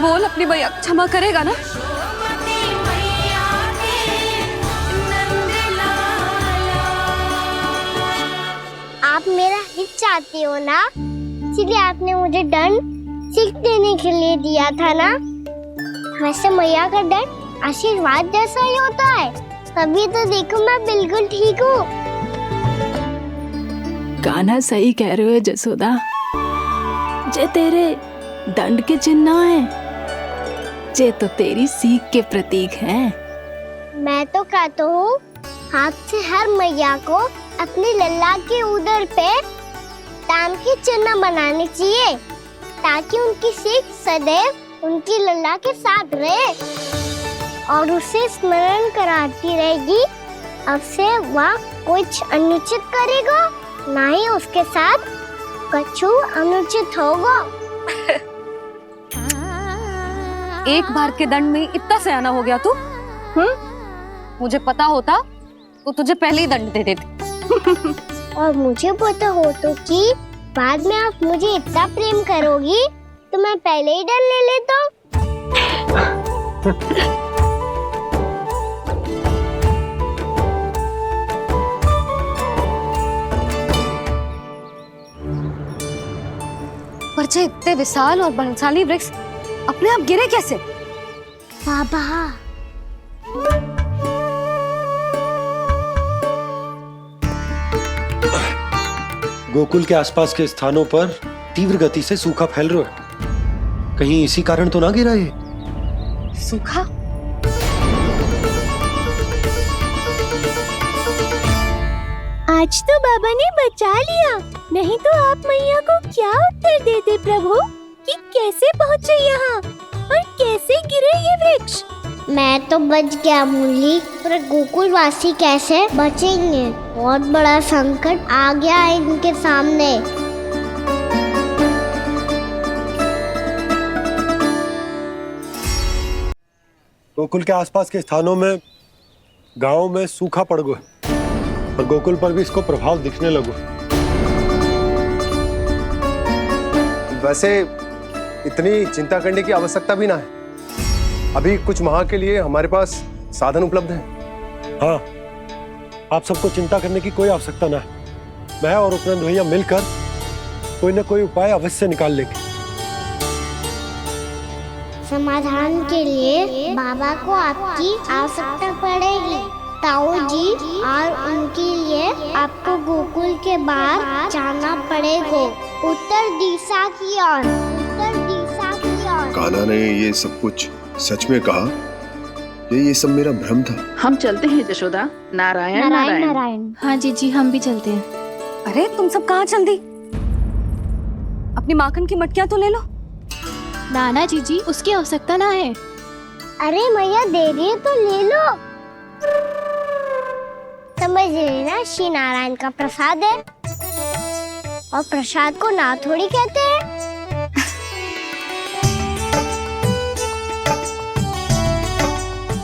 Speaker 8: बोल अपनी भैया क्षमा करेगा ना?
Speaker 1: आप मेरा हित चाहती हो ना, इसलिए आपने मुझे दंड सीख देने के लिए दिया था ना। वैसे मैया का दंड आशीर्वाद जैसा ही होता है, तभी तो देखो मैं बिल्कुल ठीक हूँ।
Speaker 6: कान्हा सही कह रहे हो जसोदा, जे तेरे दंड के चिन्ह है, जे तो तेरी सीख के प्रतीक हैं।
Speaker 1: मैं तो कहता हूँ हाथ से हर मैया को अपनी लल्ला के उदर पे ताम की चिन्ह बनानी चाहिए ताकि उनकी सीख सदैव उनकी लल्ला के साथ रहे और उसे स्मरण कराती रहेगी। अब से वह कुछ अनुचित करेगा, ना ही उसके साथ कछु अनुचित होगा।
Speaker 8: एक बार के दंड में इतना सयाना हो गया तू? मुझे पता होता तो तुझे पहले ही दंड दे देती।
Speaker 1: और मुझे पता हो तो कि बाद में आप मुझे इतना प्रेम करोगी तो मैं पहले ही डर ले लेता।
Speaker 5: पर जे इतने विशाल और बलशाली वृक्ष अपने आप गिरे कैसे?
Speaker 1: बाबा
Speaker 16: गोकुल के आसपास के स्थानों पर तीव्र गति से सूखा फैल रहा है। कहीं इसी कारण तो ना गिरा ये?
Speaker 5: सूखा?
Speaker 1: आज तो बाबा ने बचा लिया, नहीं तो आप मैया को क्या उत्तर देते प्रभु कि कैसे पहुँचे यहाँ और कैसे गिरे ये वृक्ष। मैं तो बच गया मुरली, पर गोकुलवासी कैसे बचेंगे? बहुत बड़ा संकट आ गया है इनके सामने।
Speaker 16: गोकुल के आसपास के स्थानों में, गांवों में सूखा पड़ गया और गोकुल पर भी इसको प्रभाव दिखने लगा।
Speaker 10: वैसे इतनी चिंता करने की आवश्यकता भी ना है। अभी कुछ माह के लिए हमारे पास साधन उपलब्ध है।
Speaker 16: हाँ, आप सबको चिंता करने की कोई आवश्यकता ना है। मैं और उपनंद भैया मिलकर कोई न कोई उपाय अवश्य निकाल लेंगे।
Speaker 1: समाधान के लिए बाबा को आपकी आवश्यकता पड़ेगी। ताऊ जी और उनके लिए आपको गोकुल के बाहर जाना पड़ेगा, उत्तर दिशा की ओर। उत्तर दिशा की ओर।
Speaker 12: कान्हा ने ये सब कुछ सच में कहा? ये सब मेरा भ्रम था?
Speaker 4: हम चलते हैं जशोदा। नारायण नारायण
Speaker 5: नारायण।
Speaker 8: हाँ जी हम भी चलते हैं।
Speaker 5: अरे तुम सब कहाँ चल दी? अपनी माखन की मटकियाँ तो ले लो।
Speaker 8: नाना जी उसकी आवश्यकता ना है।
Speaker 1: अरे मैया दे रही है तो ले लो। समझ लेना, श्री नारायण का प्रसाद है और प्रसाद को ना थोड़ी कहते हैं।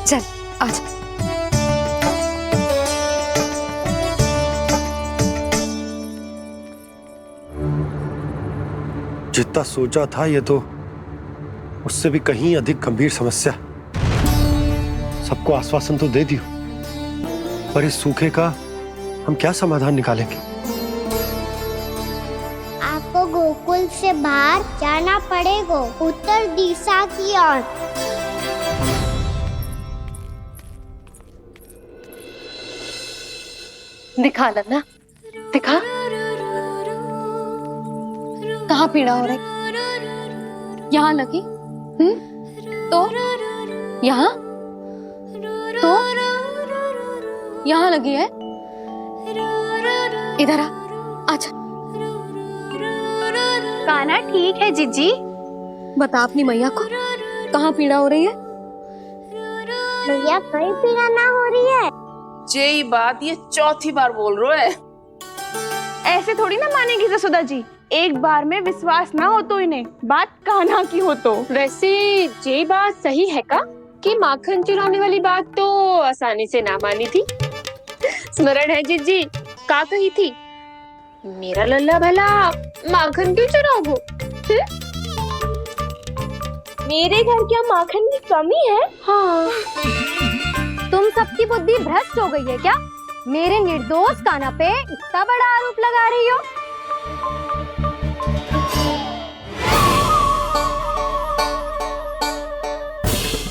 Speaker 5: चल आजा।
Speaker 16: जितना सोचा था ये तो उससे भी कहीं अधिक गंभीर समस्या। सबको आश्वासन तो दे दियो, पर इस सूखे का हम क्या समाधान निकालेंगे?
Speaker 1: आपको गोकुल से बाहर जाना पड़ेगा, उत्तर दिशा की ओर।
Speaker 5: दिखा लल्ला, दिखा। कहाँ पीड़ा हो रही? यहाँ लगी? तो यहाँ? तो यहाँ लगी है? इधर आ, आजा।
Speaker 8: कान्हा ठीक है जीजी।
Speaker 5: बता अपनी मैया को कहाँ पीड़ा हो रही है?
Speaker 1: भैया कहीं पीड़ा ना हो रही है।
Speaker 4: यही बात ये चौथी बार बोल रहे है।
Speaker 8: ऐसे थोड़ी ना मानेगी जसोदा जी। एक बार में विश्वास ना हो तो इन्हें बात कान्हा की हो तो।
Speaker 2: वैसे ये बात सही है का कि माखन चुराने वाली बात तो आसानी से ना मानी थी। स्मरण है जीजी का कही थी, मेरा लल्ला भला माखन क्यों चुराओगे?
Speaker 8: मेरे घर क्या माखन की कमी है?
Speaker 5: हाँ। तुम सबकी बुद्धि भ्रष्ट हो गई है क्या? मेरे निर्दोष कान्हा पे इतना बड़ा आरोप लगा रही हो?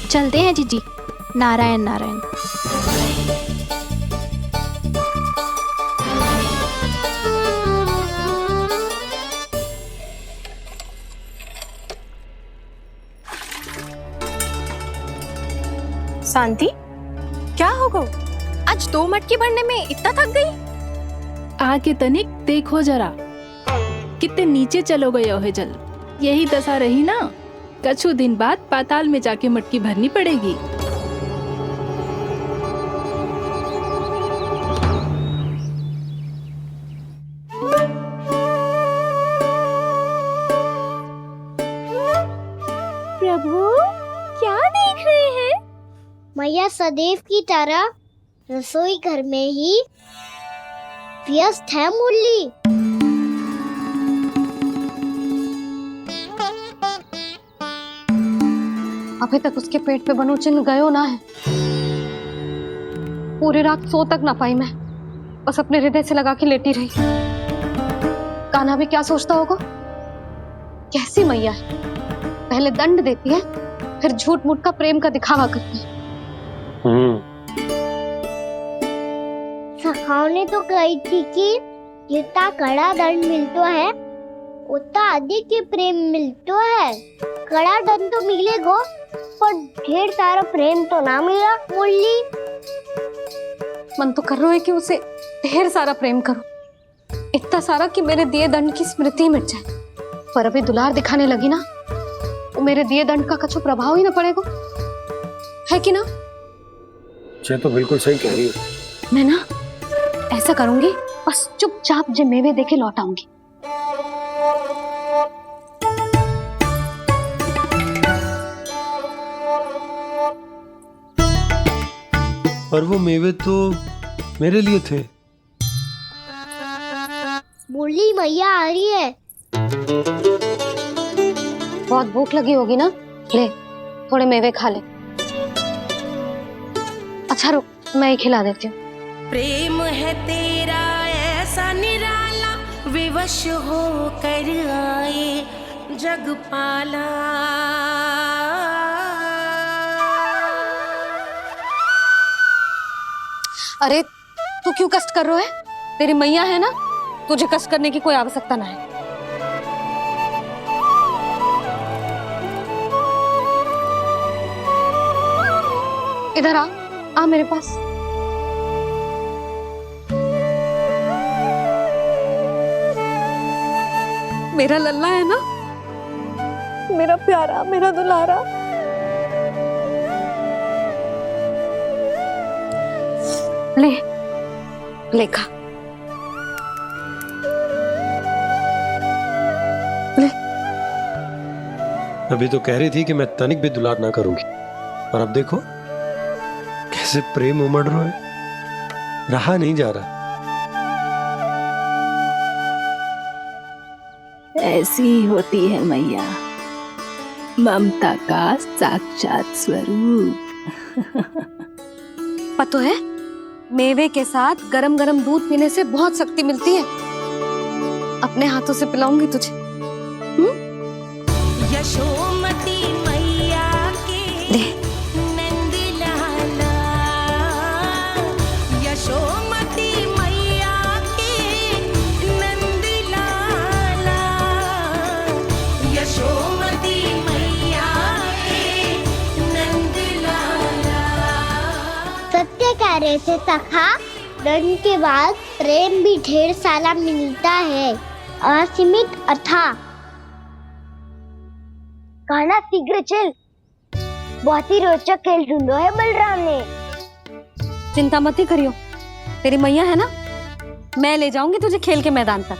Speaker 8: चलते हैं जीजी। नारायण नारायण। शांति, क्या हो गो? आज 2 मटकी भरने में इतना थक गई?
Speaker 6: आके तनिक देखो जरा, कितने नीचे चलो गए हो जल। यही दशा रही ना, कछु दिन बाद पाताल में जाके मटकी भरनी पड़ेगी।
Speaker 1: प्रभु क्या देख रहे हैं? मैया सदैव की तरह रसोई घर में ही व्यस्त है मुरली।
Speaker 3: अभी तक उसके पेट पे बनो चिन्ह गयो ना है। पूरी रात सो तक ना पाई मैं, बस अपने हृदय से लगा के लेटी रही। कान्हा भी क्या सोचता होगा, कैसी मैया है, पहले दंड देती है फिर झूठ मूठ का प्रेम का दिखावा करती है।
Speaker 1: सखाओ ने तो कही थी कि जितना कड़ा दंड मिलता है उतना अधिक ही प्रेम मिलता है। कड़ा दंड तो मिलेगा पर ढेर सारा प्रेम तो ना मिला मुरली।
Speaker 3: मन तो कर रहा है कि उसे ढेर सारा प्रेम करो, इतना सारा कि मेरे दिए दंड की स्मृति मिट जाए। पर अभी दुलार दिखाने लगी ना, वो मेरे दिए दंड का कछु प्रभाव ही ना पड़ेगा, है कि ना?
Speaker 16: ये तो बिल्कुल सही कह रही है।
Speaker 3: मैं ना ऐसा करूंगी, बस चुपचाप जे मेवे देके लौट आऊंगी।
Speaker 16: पर वो मेवे तो मेरे लिए थे।
Speaker 1: मुरली मैया आ रही है।
Speaker 3: बहुत भूख लगी होगी ना, ले थोड़े मेवे खा ले। अच्छा रुक, मैं ही खिला देती हूँ।
Speaker 17: प्रेम है तेरा ऐसा निराला, विवश हो कर आए जग पाला।
Speaker 3: अरे तू क्यों कष्ट कर रहा है? तेरी मैया है ना, तुझे कष्ट करने की कोई आवश्यकता ना है। इधर आ मेरे पास। मेरा लल्ला है ना, मेरा प्यारा, मेरा दुलारा। ले खा ले।
Speaker 16: अभी तो कह रही थी कि मैं तनिक भी दुलार ना करूंगी, और अब देखो कैसे प्रेम उमड़ रहा है, रहा नहीं जा रहा।
Speaker 6: ऐसी ही होती है मैया, ममता का साक्षात स्वरूप।
Speaker 3: पता है, मेवे के साथ गरम गरम दूध पीने से बहुत शक्ति मिलती है। अपने हाथों से पिलाऊंगी तुझे।
Speaker 17: यशोमती मैया के नंद लाला, यशोमती मैया के नंद लाला, यशोमती मैया के नंद लाला।
Speaker 1: सत्य कह रहे थे सखा, दंड के बाद प्रेम भी ढेर सारा मिलता है, असीमित अथाह। कान्हा शीघ्र चल, बहुत ही रोचक खेल ढूंढो है बलराम ने।
Speaker 3: चिंता मत ही करियो, तेरी मैया है ना, मैं ले जाऊंगी तुझे खेल के मैदान पर।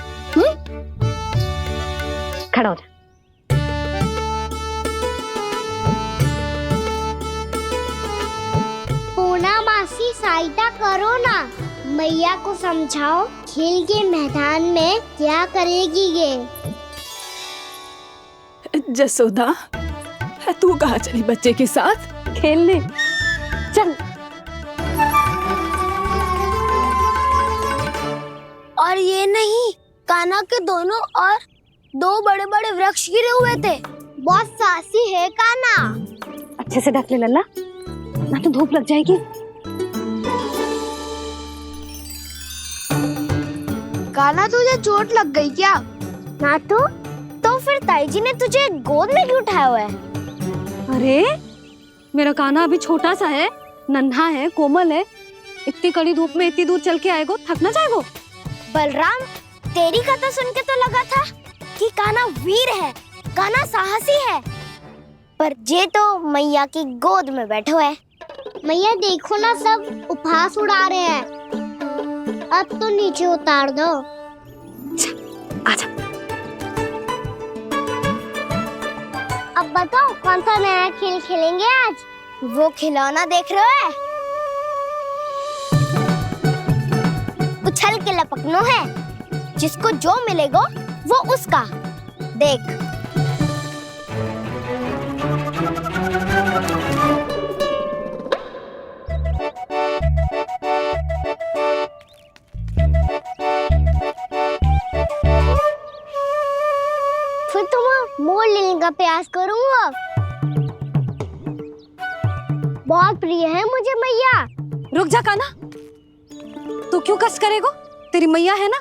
Speaker 3: खड़ा हो जा।
Speaker 1: पूना मासी सहायता करो ना, मैया को समझाओ खेल के मैदान में क्या करेगी ये।
Speaker 6: जसोदा, तू कहाँ चली बच्चे के साथ?
Speaker 3: खेलने चल।
Speaker 1: और ये नहीं, कान्हा के दोनों और दो बड़े बड़े वृक्ष गिरे हुए थे। बहुत साहसी है कान्हा।
Speaker 3: अच्छे से ढक ले लल्ला, ना तो धूप लग जाएगी।
Speaker 1: कान्हा तुझे चोट लग गई क्या? ना तो फिर ताई जी ने तुझे गोद में क्यों उठाया हुआ है?
Speaker 3: अरे मेरा कान्हा अभी छोटा सा है, नन्हा है, कोमल है। इतनी कड़ी धूप में इतनी दूर चल के आएगो, थक ना जाएगो?
Speaker 1: बलराम, तेरी कथा सुन के तो लगा था कि कान्हा वीर है, कान्हा साहसी है, पर जे तो मैया की गोद में बैठो है। मैया देखो ना, सब उपहास उड़ा रहे हैं। अब तो नीचे उतार दो।
Speaker 8: आजा।
Speaker 1: अब बताओ कौन सा नया खेल खेलेंगे आज? वो खिलौना देख रहे हो? उछल के लपकनो है, जिसको जो मिलेगा वो उसका। देख। फिर तुम मोड़ लेने का प्रयास करूंगा। बहुत प्रिय है मुझे मैया।
Speaker 8: रुक जा कान्हा, तू क्यों कष्ट करेगा? तेरी मैया है ना।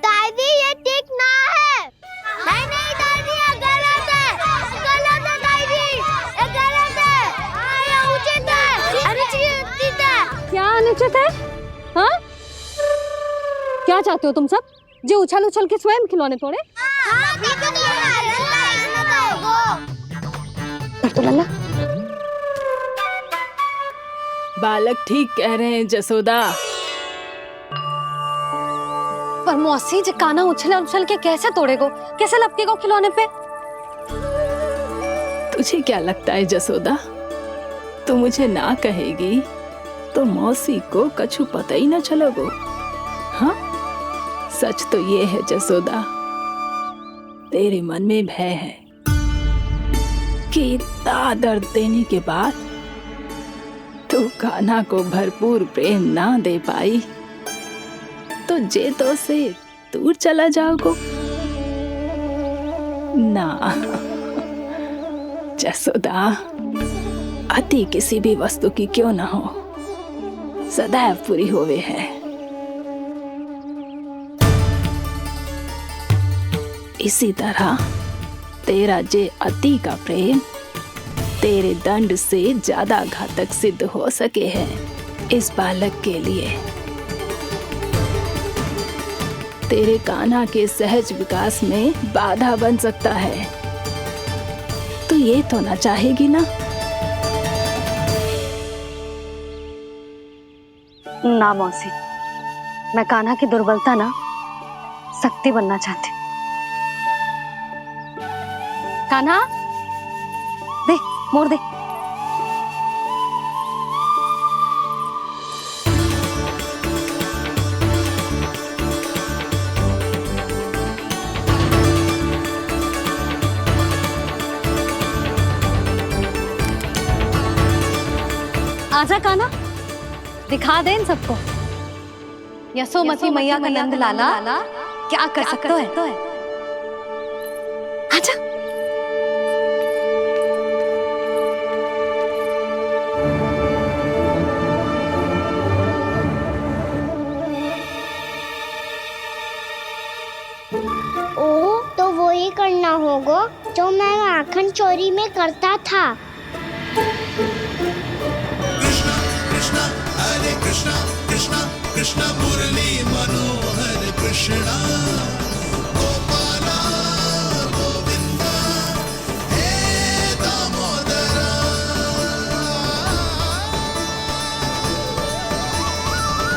Speaker 1: दादी ये ठीक ना है। नहीं नहीं दादी, ये गलत है। गलत है दादी, ये गलत है। ये उचित है, अनुचित है।
Speaker 8: क्या अनुचित है? हाँ? क्या चाहते हो तुम सब? जो उछल उछल के स्वयं खिलौने तोड़े? तो लल्ला,
Speaker 6: बालक ठीक कह रहे हैं जसोदा।
Speaker 8: पर मौसी, जो कान्हा उछल उछल के कैसे तोड़ेगो, कैसे लपकेगो खिलौने पे?
Speaker 6: तुझे क्या लगता है जसोदा, तू मुझे ना कहेगी तो मौसी को कछु पता ही न चलोगो। हाँ, सच तो ये है जसोदा, तेरे मन में भय है कि इतना दर्द देने के बाद तू कान्हा को भरपूर प्रेम ना दे पाई तो जेतो से दूर चला जाओगो ना। जसोदा, अति किसी भी वस्तु की क्यों ना हो, सदैव पूरी होवे है। इसी तरह तेरा जे अति का प्रेम तेरे दंड से ज्यादा घातक सिद्ध हो सके है इस बालक के लिए। तेरे कान्हा के सहज विकास में बाधा बन सकता है। तो ये तो ना चाहेगी ना?
Speaker 8: ना मौसी, मैं कान्हा की दुर्बलता ना शक्ति बनना चाहती। कान्हा, दे मोड़ दे। आजा कान्हा, दिखा दे इन सबको यशोमती मैया का नंद लाला क्या कर सकता है। आजा।
Speaker 1: ओ, तो वो ही करना होगा जो मैं माखन चोरी में करता था।
Speaker 7: कृष्णा कृष्णा मुरली मनोहर कृष्णा गोपाला गोविंदा हे दामोदरा।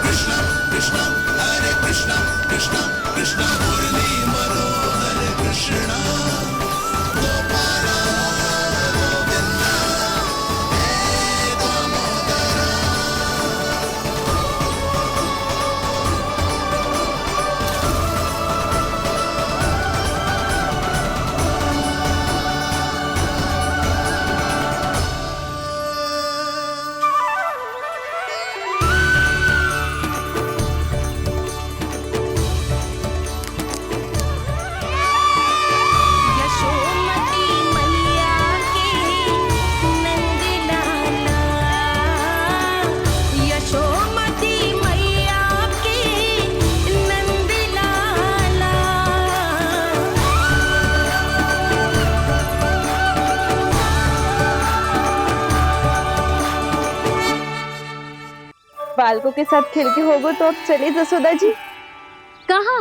Speaker 7: कृष्णा कृष्णा हरे कृष्णा कृष्णा कृष्णा मुरली मनोहर कृष्णा गोपाला गोविंदा हे दामोदरा।
Speaker 18: बालकों के साथ खेल के होगो तो अब चलिए जसोदा जी।
Speaker 8: कहाँ?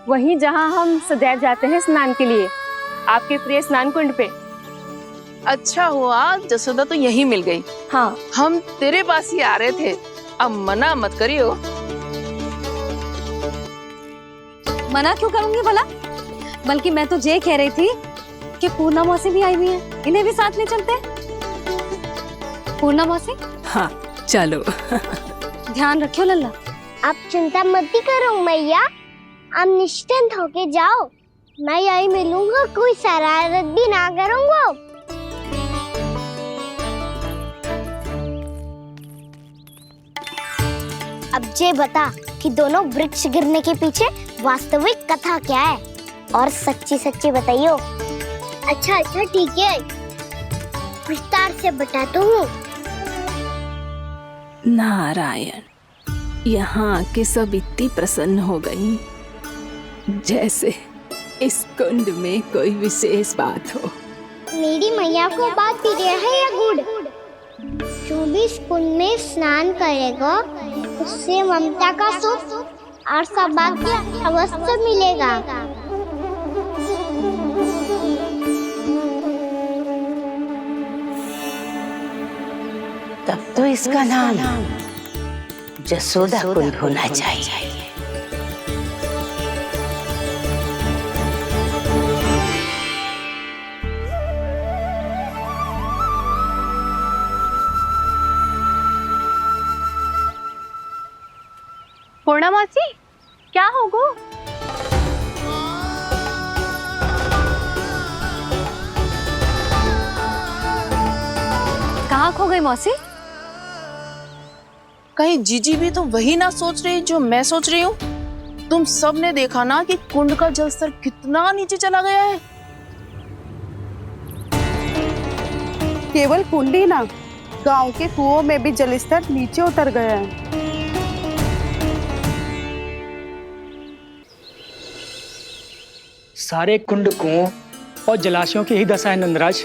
Speaker 18: वहीं जहाँ हम सदैव जाते हैं स्नान के लिए, आपके प्रिय स्नान कुंड पे।
Speaker 4: अच्छा हुआ जसोदा तो यही मिल गई।
Speaker 18: हाँ,
Speaker 4: हम तेरे पास ही आ रहे थे, अब मना मत करियो।
Speaker 5: मना क्यों करूंगी भला? बल्कि मैं तो ये कह रही थी कि पूर्णा मौसी भी आई हुई है, इन्हें भी साथ ले चलते हैं। पूर्णा मौसी,
Speaker 6: हाँ चलो।
Speaker 5: ध्यान रखियो लल्ला।
Speaker 1: आप चिंता मत करो मैया, आप निश्चिंत होके जाओ, मैं यही मिलूंगा, कोई शरारत भी ना करूंगा। अब ये बता कि दोनों वृक्ष गिरने के पीछे वास्तविक कथा क्या है, और सच्ची सच्ची बताइयो। अच्छा ठीक है, विस्तार से बताता हूँ।
Speaker 6: नारायण, यहाँ के सब इतनी प्रसन्न हो गई जैसे इस कुंड में कोई विशेष बात हो।
Speaker 1: मेरी मैया को बात प्रिय है या गुड़? जो भी इस कुंड में स्नान करेगा उससे ममता का सुख और सौभाग्य अवश्य मिलेगा।
Speaker 19: तब तो इसका नाम जसोदा कुंड होना चाहिए।
Speaker 18: पूर्णा मौसी, क्या होगो?
Speaker 5: कहाँ खो गई मौसी?
Speaker 4: कहीं जीजी भी तो वही ना सोच रही जो मैं सोच रही हूँ। तुम सब ने देखा ना कि कुंड का जलस्तर कितना नीचे चला गया है।
Speaker 20: केवल कुंड ही ना, गांव के कुओं में भी जलस्तर नीचे उतर गया है।
Speaker 13: सारे कुंड कुओं और जलाशयों की ही दशा है नंदराज।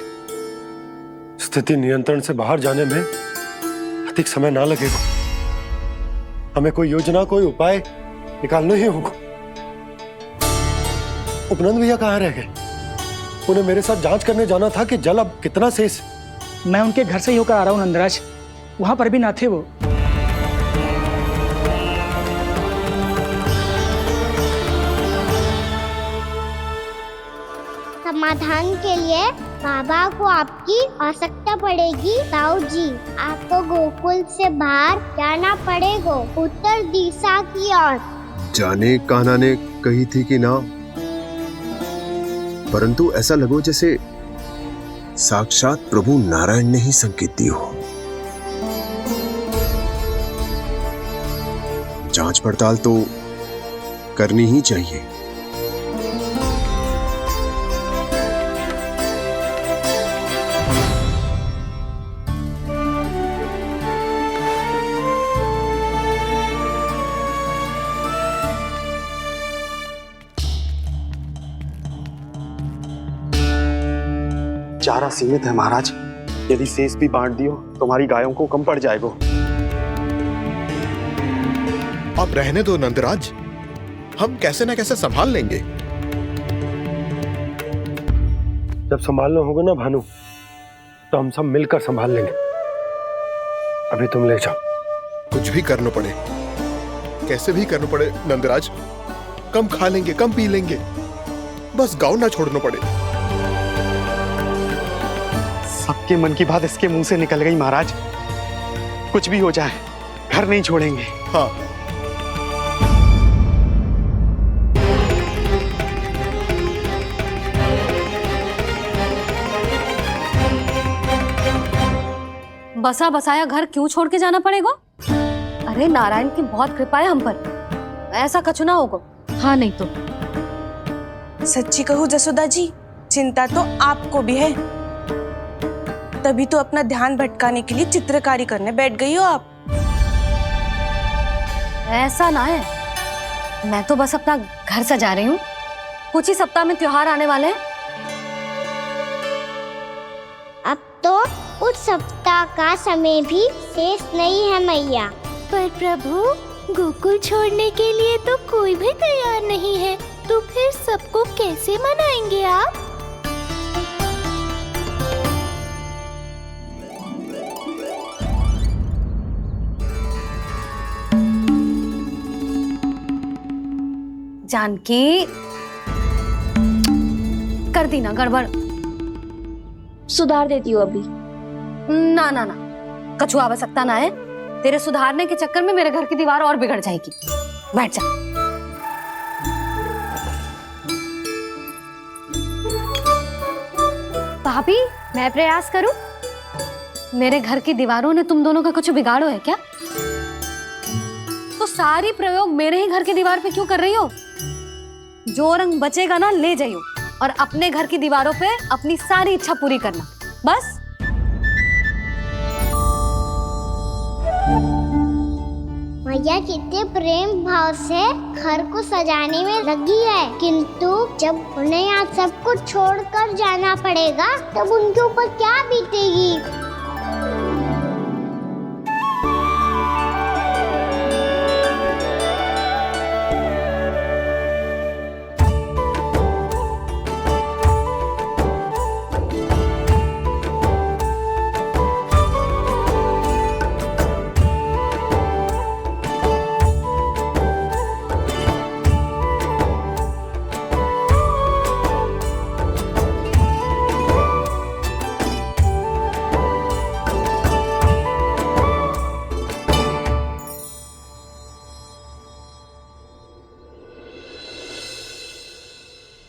Speaker 16: स्थिति नियंत्रण से बाहर जाने में अधिक समय ना लगेगा। हमें कोई योजना, कोई उपाय निकालना ही होगा। उपनंद भैया कहाँ रह गए? उन्हें मेरे साथ जांच करने जाना था कि जल अब कितना शेष।
Speaker 13: मैं उनके घर से ही होकर आ रहा हूँ नंदराज, वहां पर भी ना थे वो।
Speaker 1: समाधान के लिए बाबा को आपकी आवश्यकता पड़ेगी। ताऊ जी, आपको गोकुल से बाहर जाना पड़ेगा, उत्तर दिशा की ओर।
Speaker 12: जाने कान्हा ने कही थी कि ना, परंतु ऐसा लगो जैसे साक्षात प्रभु नारायण ने ही संकेत दी हो। जांच पड़ताल तो करनी ही चाहिए।
Speaker 21: चारा सीमित है महाराज, यदि शेष भी बांट दियो तो हमारी गायों को कम पड़ जाएगा।
Speaker 22: आप रहने दो नंदराज, हम कैसे न कैसे संभाल लेंगे।
Speaker 16: जब संभालना होगा ना भानु, तो हम सब मिलकर संभाल लेंगे। अभी तुम ले जाओ।
Speaker 22: कुछ भी करना पड़े, कैसे भी करना पड़े नंदराज, कम खा लेंगे, कम पी लेंगे, बस गाँव ना छोड़ना पड़े।
Speaker 21: सबके मन की बात इसके मुंह से निकल गई महाराज। कुछ भी हो जाए घर नहीं छोड़ेंगे।
Speaker 22: हाँ,
Speaker 5: बसा बसाया घर क्यों छोड़ के जाना पड़ेगा? अरे नारायण की बहुत कृपा है हम पर, ऐसा कछु ना होगा। हाँ नहीं तो
Speaker 23: सच्ची कहूँ जसोदा जी, चिंता तो आपको भी है, तभी तो अपना ध्यान भटकाने के लिए चित्रकारी करने बैठ गई हो आप।
Speaker 5: ऐसा ना है, मैं तो बस अपना घर सजा रही हूँ। कुछ ही सप्ताह में त्योहार आने वाले हैं।
Speaker 1: अब तो कुछ सप्ताह का समय भी शेष नहीं है मैया।
Speaker 9: पर प्रभु, गोकुल छोड़ने के लिए तो कोई भी तैयार नहीं है, तो फिर सबको कैसे मनाएंगे आप?
Speaker 5: जानकी, कर दी ना गड़बड़।
Speaker 11: सुधार देती हूँ अभी।
Speaker 5: ना ना ना, कछु आवश्यकता ना है। तेरे सुधारने के चक्कर में मेरे घर की दीवार और बिगड़ जाएगी। बैठ जा। भाभी, मैं प्रयास करूं? मेरे घर की दीवारों ने तुम दोनों का कुछ बिगाड़ो है क्या? तो सारी प्रयोग मेरे ही घर की दीवार पे क्यों कर रही हो? जो रंग बचेगा ना ले जाइयो, और अपने घर की दीवारों पे अपनी सारी इच्छा पूरी करना, बस।
Speaker 1: मैया कितने प्रेम भाव से घर को सजाने में लगी है, किंतु जब उन्हें यहाँ सब कुछ छोड़कर जाना पड़ेगा तब उनके ऊपर क्या बीतेगी?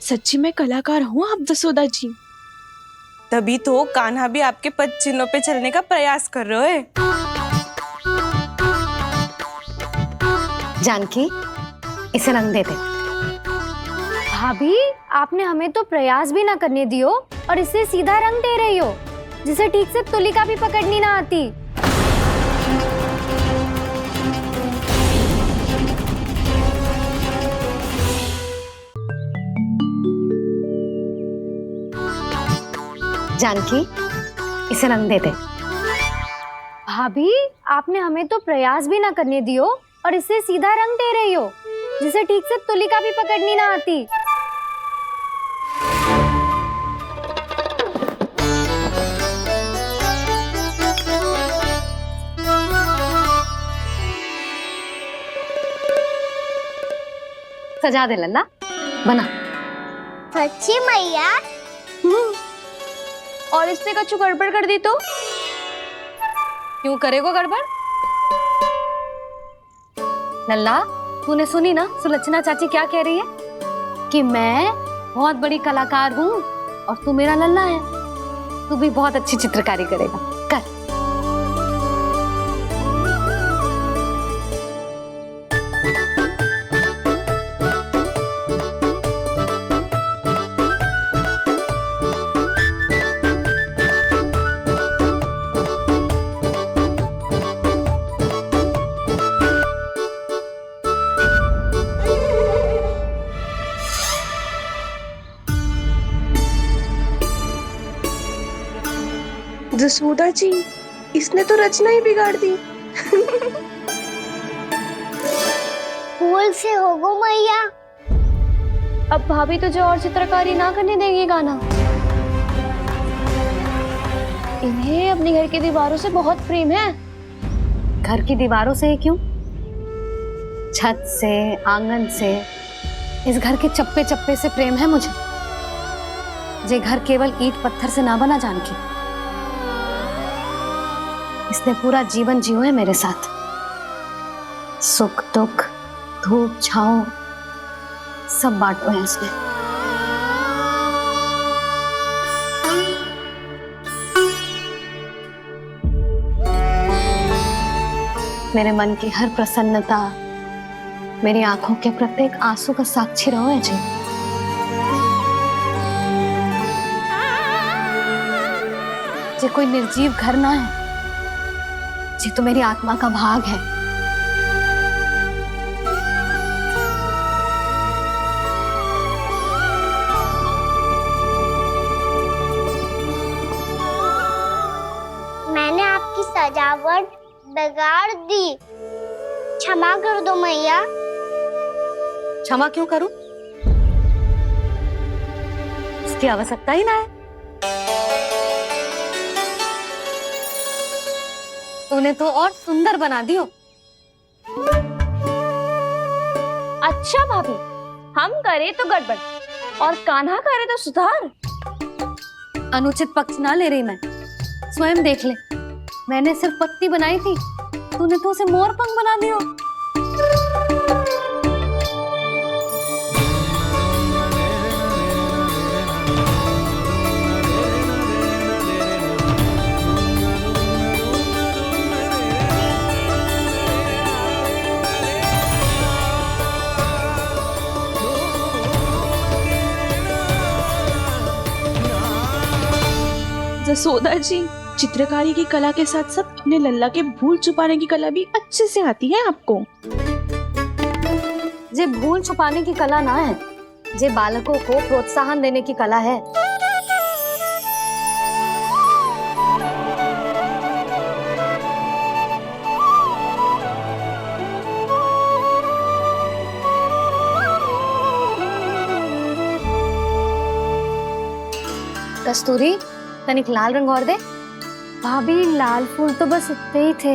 Speaker 23: सच्ची में कलाकार हूँ आप जसोदा जी। तभी तो कान्हा भी आपके पद चिन्हों पे चलने का प्रयास कर रहे हैं।
Speaker 5: जानकी, इसे रंग दे दे।
Speaker 9: भाभी, आपने हमें तो प्रयास भी ना करने दियो और इसे सीधा रंग दे रही हो, जिसे ठीक से तुलिका भी पकड़नी ना आती।
Speaker 5: जानकी, इसे रंग दे दे।
Speaker 9: भाभी, आपने हमें तो प्रयास भी ना करने दियो और इसे सीधा रंग दे रही हो, जिसे ठीक से तुलिका भी पकड़नी ना आती।
Speaker 5: सजा दे लल्ला, बना।
Speaker 1: सच्ची मैया?
Speaker 5: और इसने कछु गड़बड़ कर दी तो? क्यों करेगो गड़बड़? लल्ला, तूने सुनी ना सुलक्षणा चाची क्या कह रही है? कि मैं बहुत बड़ी कलाकार हूँ और तू मेरा लल्ला है। तू भी बहुत अच्छी चित्रकारी करेगा, कर।
Speaker 23: जसोदा जी, इसने तो रचना ही बिगाड़ दी।
Speaker 1: फूल से होगो मैया।
Speaker 9: अब भाभी तुझे और चित्रकारी ना करने देंगी गाना। इन्हें अपने घर की दीवारों से बहुत प्रेम है।
Speaker 5: घर की दीवारों से क्यों? छत से, आंगन से, इस घर के चप्पे चप्पे से प्रेम है मुझे। ये घर केवल ईंट पत्थर से ना बना जानकी। इसने पूरा जीवन जियो है मेरे साथ। सुख दुख, धूप छांव सब बांटो है इसने। मेरे मन की हर प्रसन्नता, मेरी आंखों के प्रत्येक आंसू का साक्षी रहो है जी। ये कोई निर्जीव घर ना है, ये तो मेरी आत्मा का भाग है।
Speaker 1: मैंने आपकी सजावट बिगाड़ दी, क्षमा कर दो मैया।
Speaker 5: क्षमा क्यों करूं? इसकी आवश्यकता ही ना है। तूने तो और सुंदर बना दियो।
Speaker 11: अच्छा भाभी, हम करे तो गड़बड़ और कान्हा करे तो सुधार।
Speaker 5: अनुचित पक्ष ना ले रही मैं, स्वयं देख ले। मैंने सिर्फ पत्ती बनाई थी, तूने तो उसे मोर पंख बना दियो।
Speaker 18: जसोदा जी, चित्रकारी की कला के साथ साथ अपने लल्ला के भूल छुपाने की कला भी अच्छे से आती है आपको।
Speaker 5: जे भूल छुपाने की कला ना है, जे बालकों को प्रोत्साहन देने की कला है। कस्तूरी, तनिक लाल रंग और दे।
Speaker 9: भाभी, लाल फूल तो बस इतने ही थे।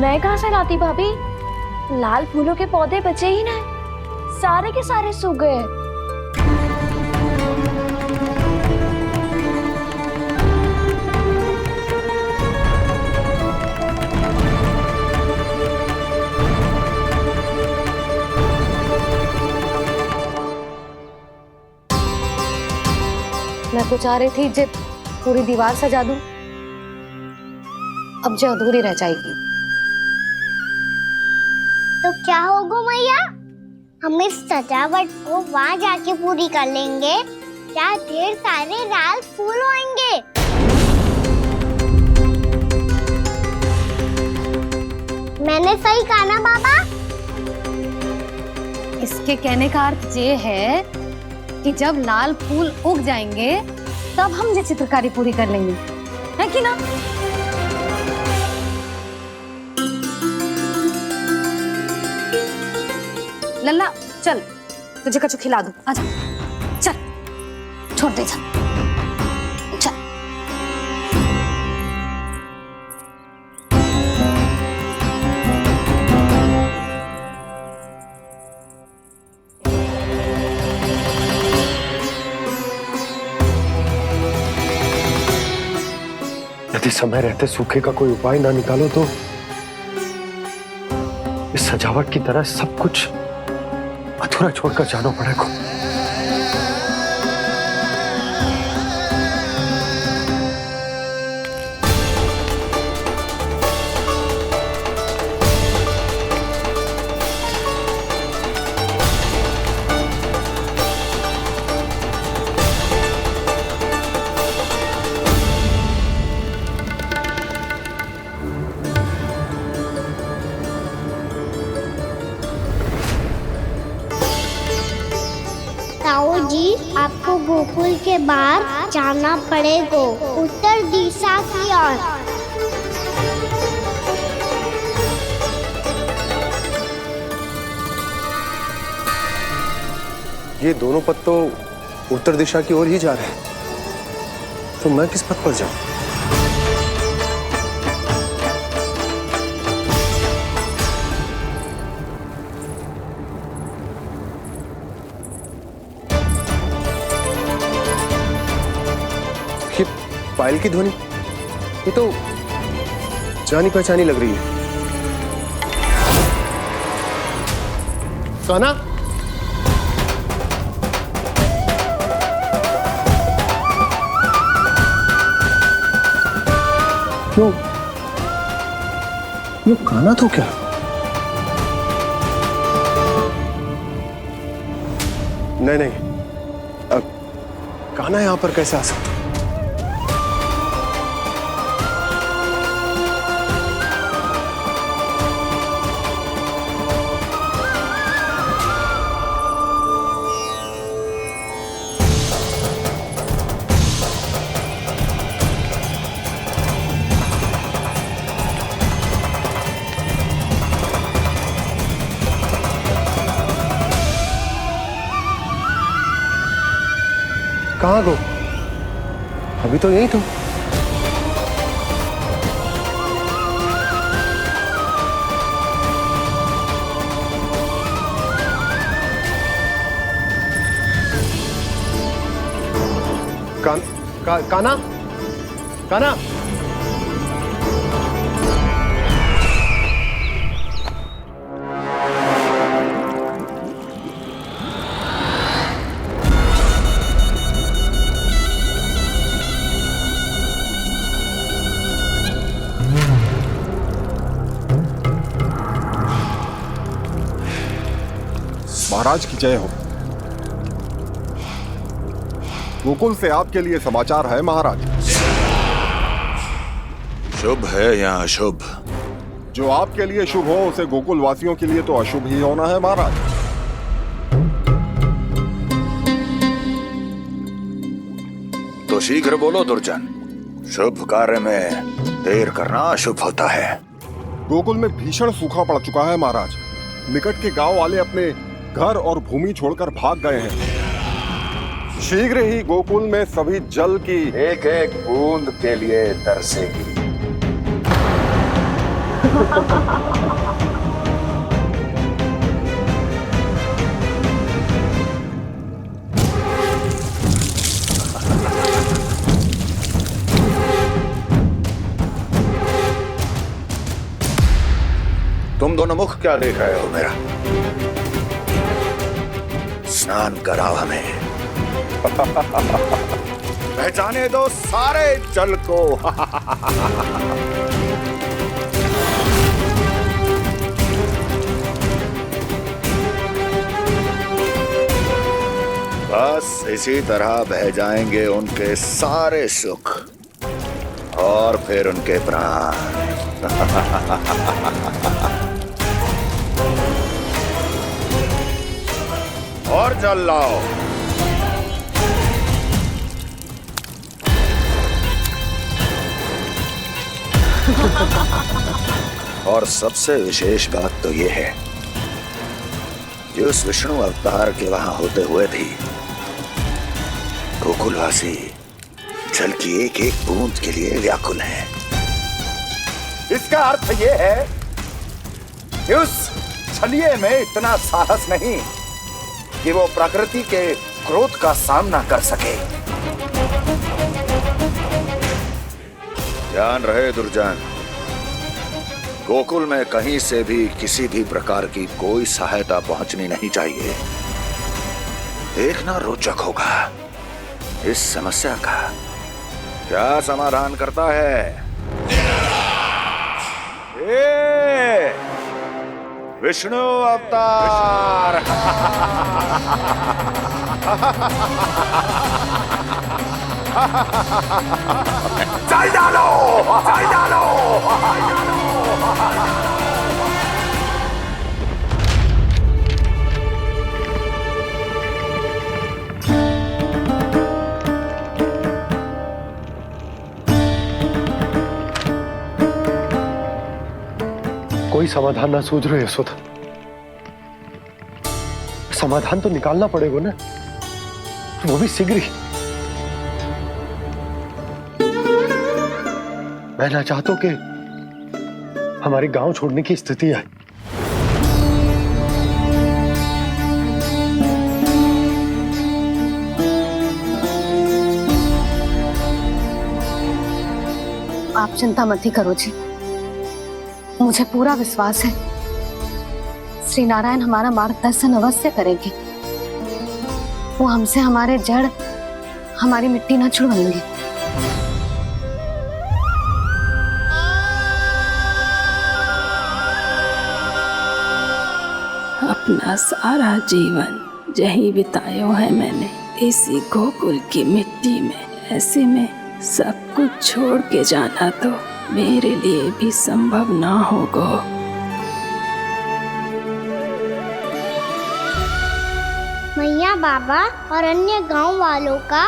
Speaker 11: मैं कहाँ से लाती भाभी? लाल फूलों के पौधे बचे ही ना, सारे के सारे सूख गए।
Speaker 5: मैं तो चाह रही थी जे पूरी दीवार सजा दूं, अब जो अधूरी रह जाएगी।
Speaker 1: तो क्या होगा मैया? हम इस सजावट को वहाँ जाके पूरी कर लेंगे जहाँ ढेर सारे लाल फूल होंगे। मैंने सही कहा ना बाबा?
Speaker 5: इसके कहने का अर्थ ये है कि जब लाल फूल उग जाएंगे तब हम ये चित्रकारी पूरी कर लेंगे, है कि ना? लल्ला चल, तुझे कछु खिला दूं, आजा, चल, छोड़ दे, चल।
Speaker 16: यदि समय रहते सूखे का कोई उपाय ना निकालो तो इस सजावट की तरह सब कुछ अधूरा छोड़कर जाना पड़ेगा।
Speaker 1: ताऊ जी, आपको गोकुल के बाहर जाना पड़ेगा, उत्तर दिशा की ओर।
Speaker 12: ये दोनों पथ तो उत्तर दिशा की ओर ही जा रहे हैं, तो मैं किस पथ पर जाऊं? पायल की ध्वनि, ये तो जानी पहचानी लग रही है। कान्हा, क्यों? ये कान्हा तो क्या? नहीं नहीं, अब कान्हा यहां पर कैसे आ सकता?
Speaker 16: कहाँ गो? अभी तो यही तुम। काना काना
Speaker 22: महाराज की जय हो। गोकुल से आपके लिए समाचार है महाराज।
Speaker 10: शुभ है या अशुभ?
Speaker 22: जो आपके लिए शुभ हो उसे गोकुल वासियों के लिए तो अशुभ ही होना है महाराज।
Speaker 10: तो शीघ्र बोलो दुर्जन, शुभ कार्य में देर करना अशुभ होता है।
Speaker 22: गोकुल में भीषण सूखा पड़ चुका है महाराज। निकट के गांव वाले अपने घर और भूमि छोड़कर भाग गए हैं। शीघ्र ही गोकुल में सभी जल की
Speaker 10: एक एक बूंद के लिए तरसेगी। तुम दोनों मुख क्या देख रहे हो मेरा? स्नान कराओ हमें। पहचाने दो सारे जल को। बस इसी तरह बह जाएंगे उनके सारे सुख और फिर उनके प्राण। और जल लाओ। और सबसे विशेष बात तो ये है कि उस विष्णु अवतार के वहां होते हुए भी गोकुलवासी जल की एक एक बूंद के लिए व्याकुल हैं। इसका अर्थ ये है कि उस छलिए में इतना साहस नहीं कि वो प्रकृति के क्रोध का सामना कर सके। ध्यान रहे दुर्जन, गोकुल में कहीं से भी किसी भी प्रकार की कोई सहायता पहुंचनी नहीं चाहिए। देखना रोचक होगा इस समस्या का क्या समाधान करता है। विष्णु अवतार। चल डालो, चल डालो।
Speaker 16: कोई समाधान ना सूझ रहे यशोदा। समाधान तो निकालना पड़ेगा ना, वो भी शीघ्र ही। मैं ना चाहता कि हमारे गांव छोड़ने की स्थिति आए।
Speaker 3: आप चिंता मत ही करो जी, मुझे पूरा विश्वास है श्री नारायण हमारा मार्गदर्शन अवश्य करेंगे। वो हमसे हमारे जड़, हमारी मिट्टी ना छुड़वाएंगे।
Speaker 6: अपना सारा जीवन यही बिताया है मैंने, इसी गोकुल की मिट्टी में। ऐसे में सब कुछ छोड़ के जाना तो मेरे लिए भी संभव ना होगा।
Speaker 1: मैया, बाबा और अन्य गांव वालों का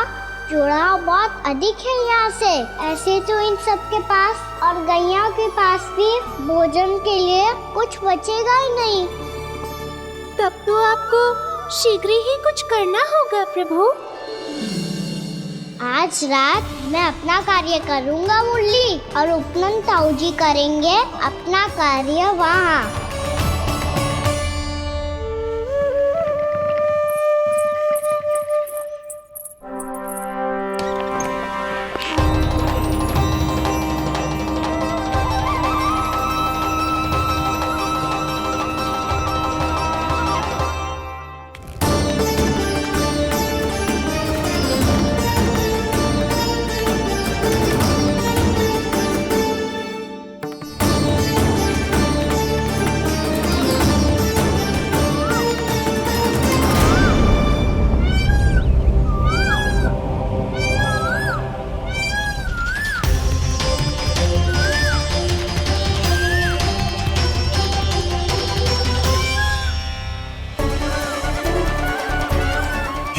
Speaker 1: जुड़ाव बहुत अधिक है यहाँ से। ऐसे तो इन सब के पास और गैया के पास भी भोजन के लिए कुछ बचेगा ही नहीं।
Speaker 11: तब तो आपको शीघ्र ही कुछ करना होगा प्रभु।
Speaker 1: आज रात मैं अपना कार्य करूंगा मुरली, और उपनंद ताऊ जी करेंगे अपना कार्य वहाँ।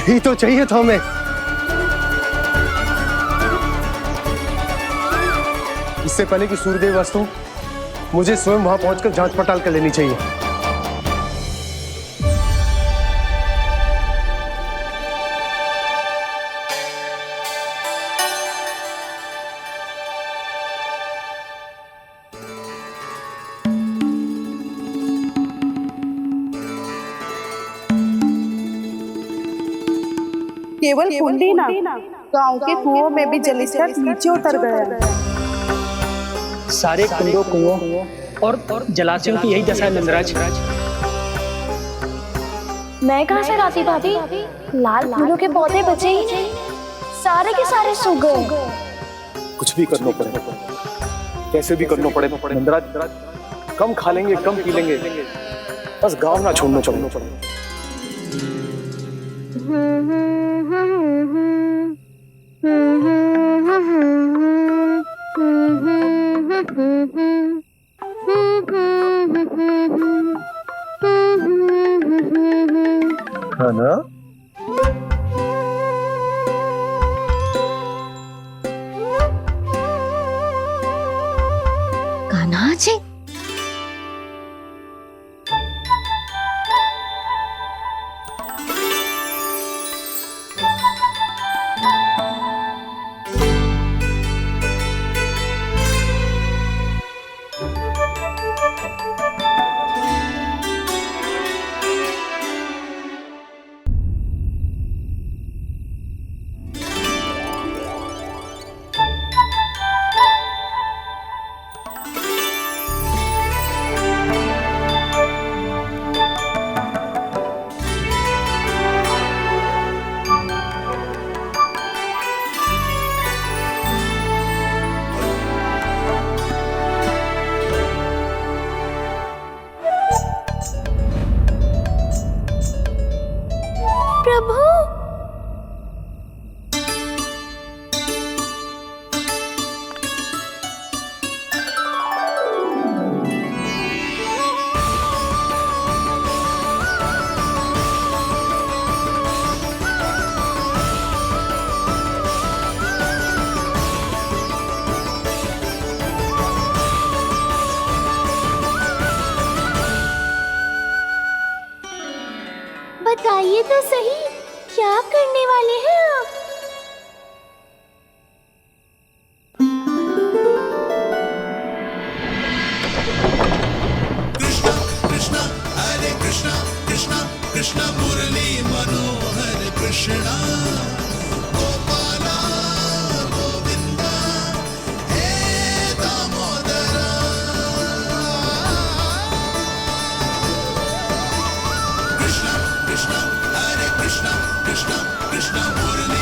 Speaker 16: यही तो चाहिए था हमें। इससे पहले कि सूर्यदेव अस्तु, मुझे स्वयं वहां पहुंचकर जांच पड़ताल कर लेनी चाहिए।
Speaker 20: केवल कुंडी ना, गांव के कुओं में भी जलस्तर नीचे उतर गया है।
Speaker 2: सारे कुंडों, कुओं और जलाशयों की यही दशा है नंदराज।
Speaker 11: मैं कहाँ से लाती भाभी? लाल फूलों के पौधे बचे ही नहीं, सारे के सारे सूख गए।
Speaker 16: कुछ भी करना पड़े, कैसे भी करना पड़े नंदराज। कम खा लेंगे, कम पी लेंगे, बस गांव ना छोड़ना चाहिए। है ना?
Speaker 3: कान्हा जी,
Speaker 11: प्रभु,
Speaker 1: बताइए तो सही, क्या करने वाले हैं आप?
Speaker 7: कृष्णा हरे कृष्णा, कृष्णा कृष्णा मुरली मनोहर कृष्णा, गोपाला गोविंदा हे दामोदरा। कृष्णा कृष्णा हरे कृष्णा, कृष्णा कृष्णा मुरली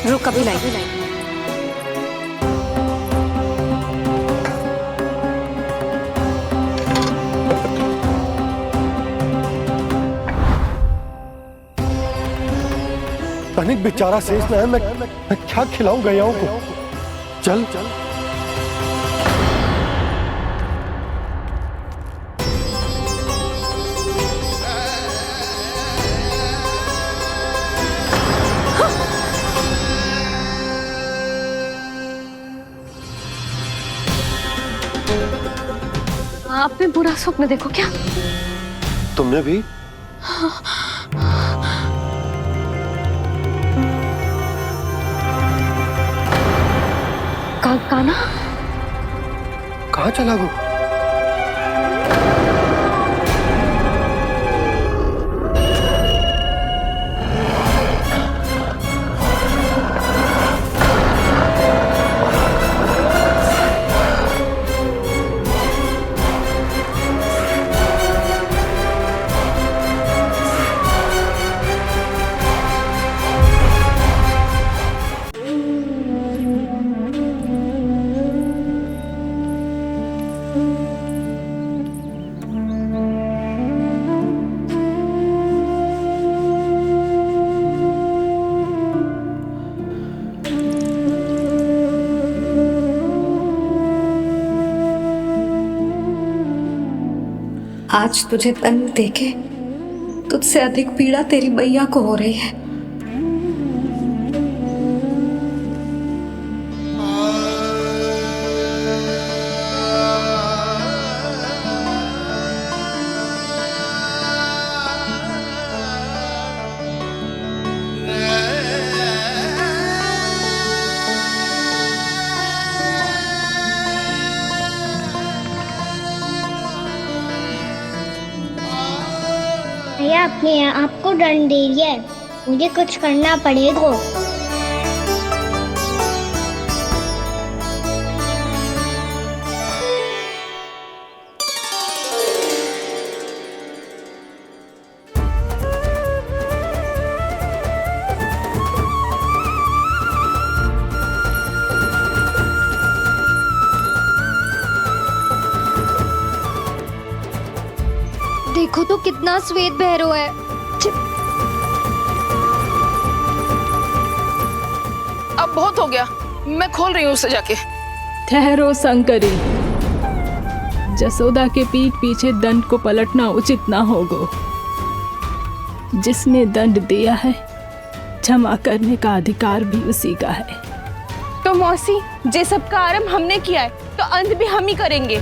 Speaker 8: रुक अभी लाई।
Speaker 16: तनिक बेचारा शेष में है, मैं क्या खिलाऊं गयाओं को। चल चल
Speaker 3: आपने बुरा स्वप्न देखो क्या?
Speaker 16: तुमने भी?
Speaker 3: काना
Speaker 16: कहाँ चला वो?
Speaker 3: आज तुझे दंड देके तुझसे अधिक पीड़ा तेरी मैया को हो रही है।
Speaker 1: भैया अपने आपको दंड दे रही है, मुझे कुछ करना पड़ेगा।
Speaker 5: देखो तो कितना श्वेत भैरव है।
Speaker 4: अब बहुत हो गया, मैं खोल रही हूँ उसे जाके।
Speaker 6: ठहरो शंकरी, जसोदा के पीठ पीछे दंड को पलटना उचित ना होगा। जिसने दंड दिया है क्षमा करने का अधिकार भी उसी का है।
Speaker 23: तो मौसी, जे सब का आरंभ हमने किया है तो अंत भी हम ही करेंगे।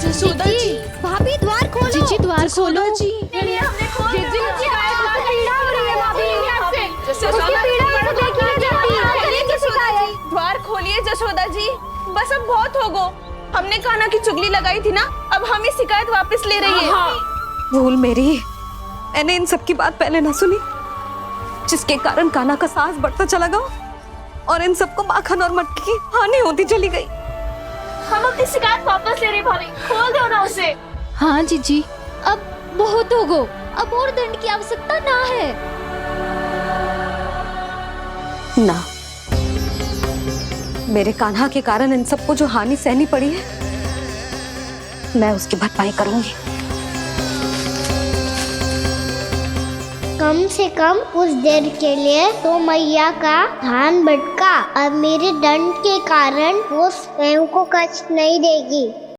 Speaker 5: जसोदा जी, भाभी द्वार खोलो। जीजी द्वार खोलो। जी
Speaker 23: द्वार खोलिए जसोदा जी, बस अब बहुत हो गो। हमने कान्हा की चुगली लगाई थी ना, अब हम ही शिकायत वापस ले रही है।
Speaker 3: भूल मेरी, मैंने इन सब की बात पहले ना सुनी, जिसके कारण कान्हा का साहस बढ़ता चला गया और इन सबको माखन और मटकी की हानि होती चली गई।
Speaker 11: हम अपनी शिकायत वापस ले रहे भाभी, खोल दो ना उसे।
Speaker 5: हाँ जीजी, अब बहुत हो गो, अब और दंड की आवश्यकता ना है।
Speaker 3: ना, मेरे कान्हा के कारण इन सबको जो हानि सहनी पड़ी है, मैं उसकी भरपाई करूंगी।
Speaker 1: कम से कम उस देर के लिए तो मैया का ध्यान भटका और मेरे दंड के कारण वो स्वयं को कष्ट नहीं देगी।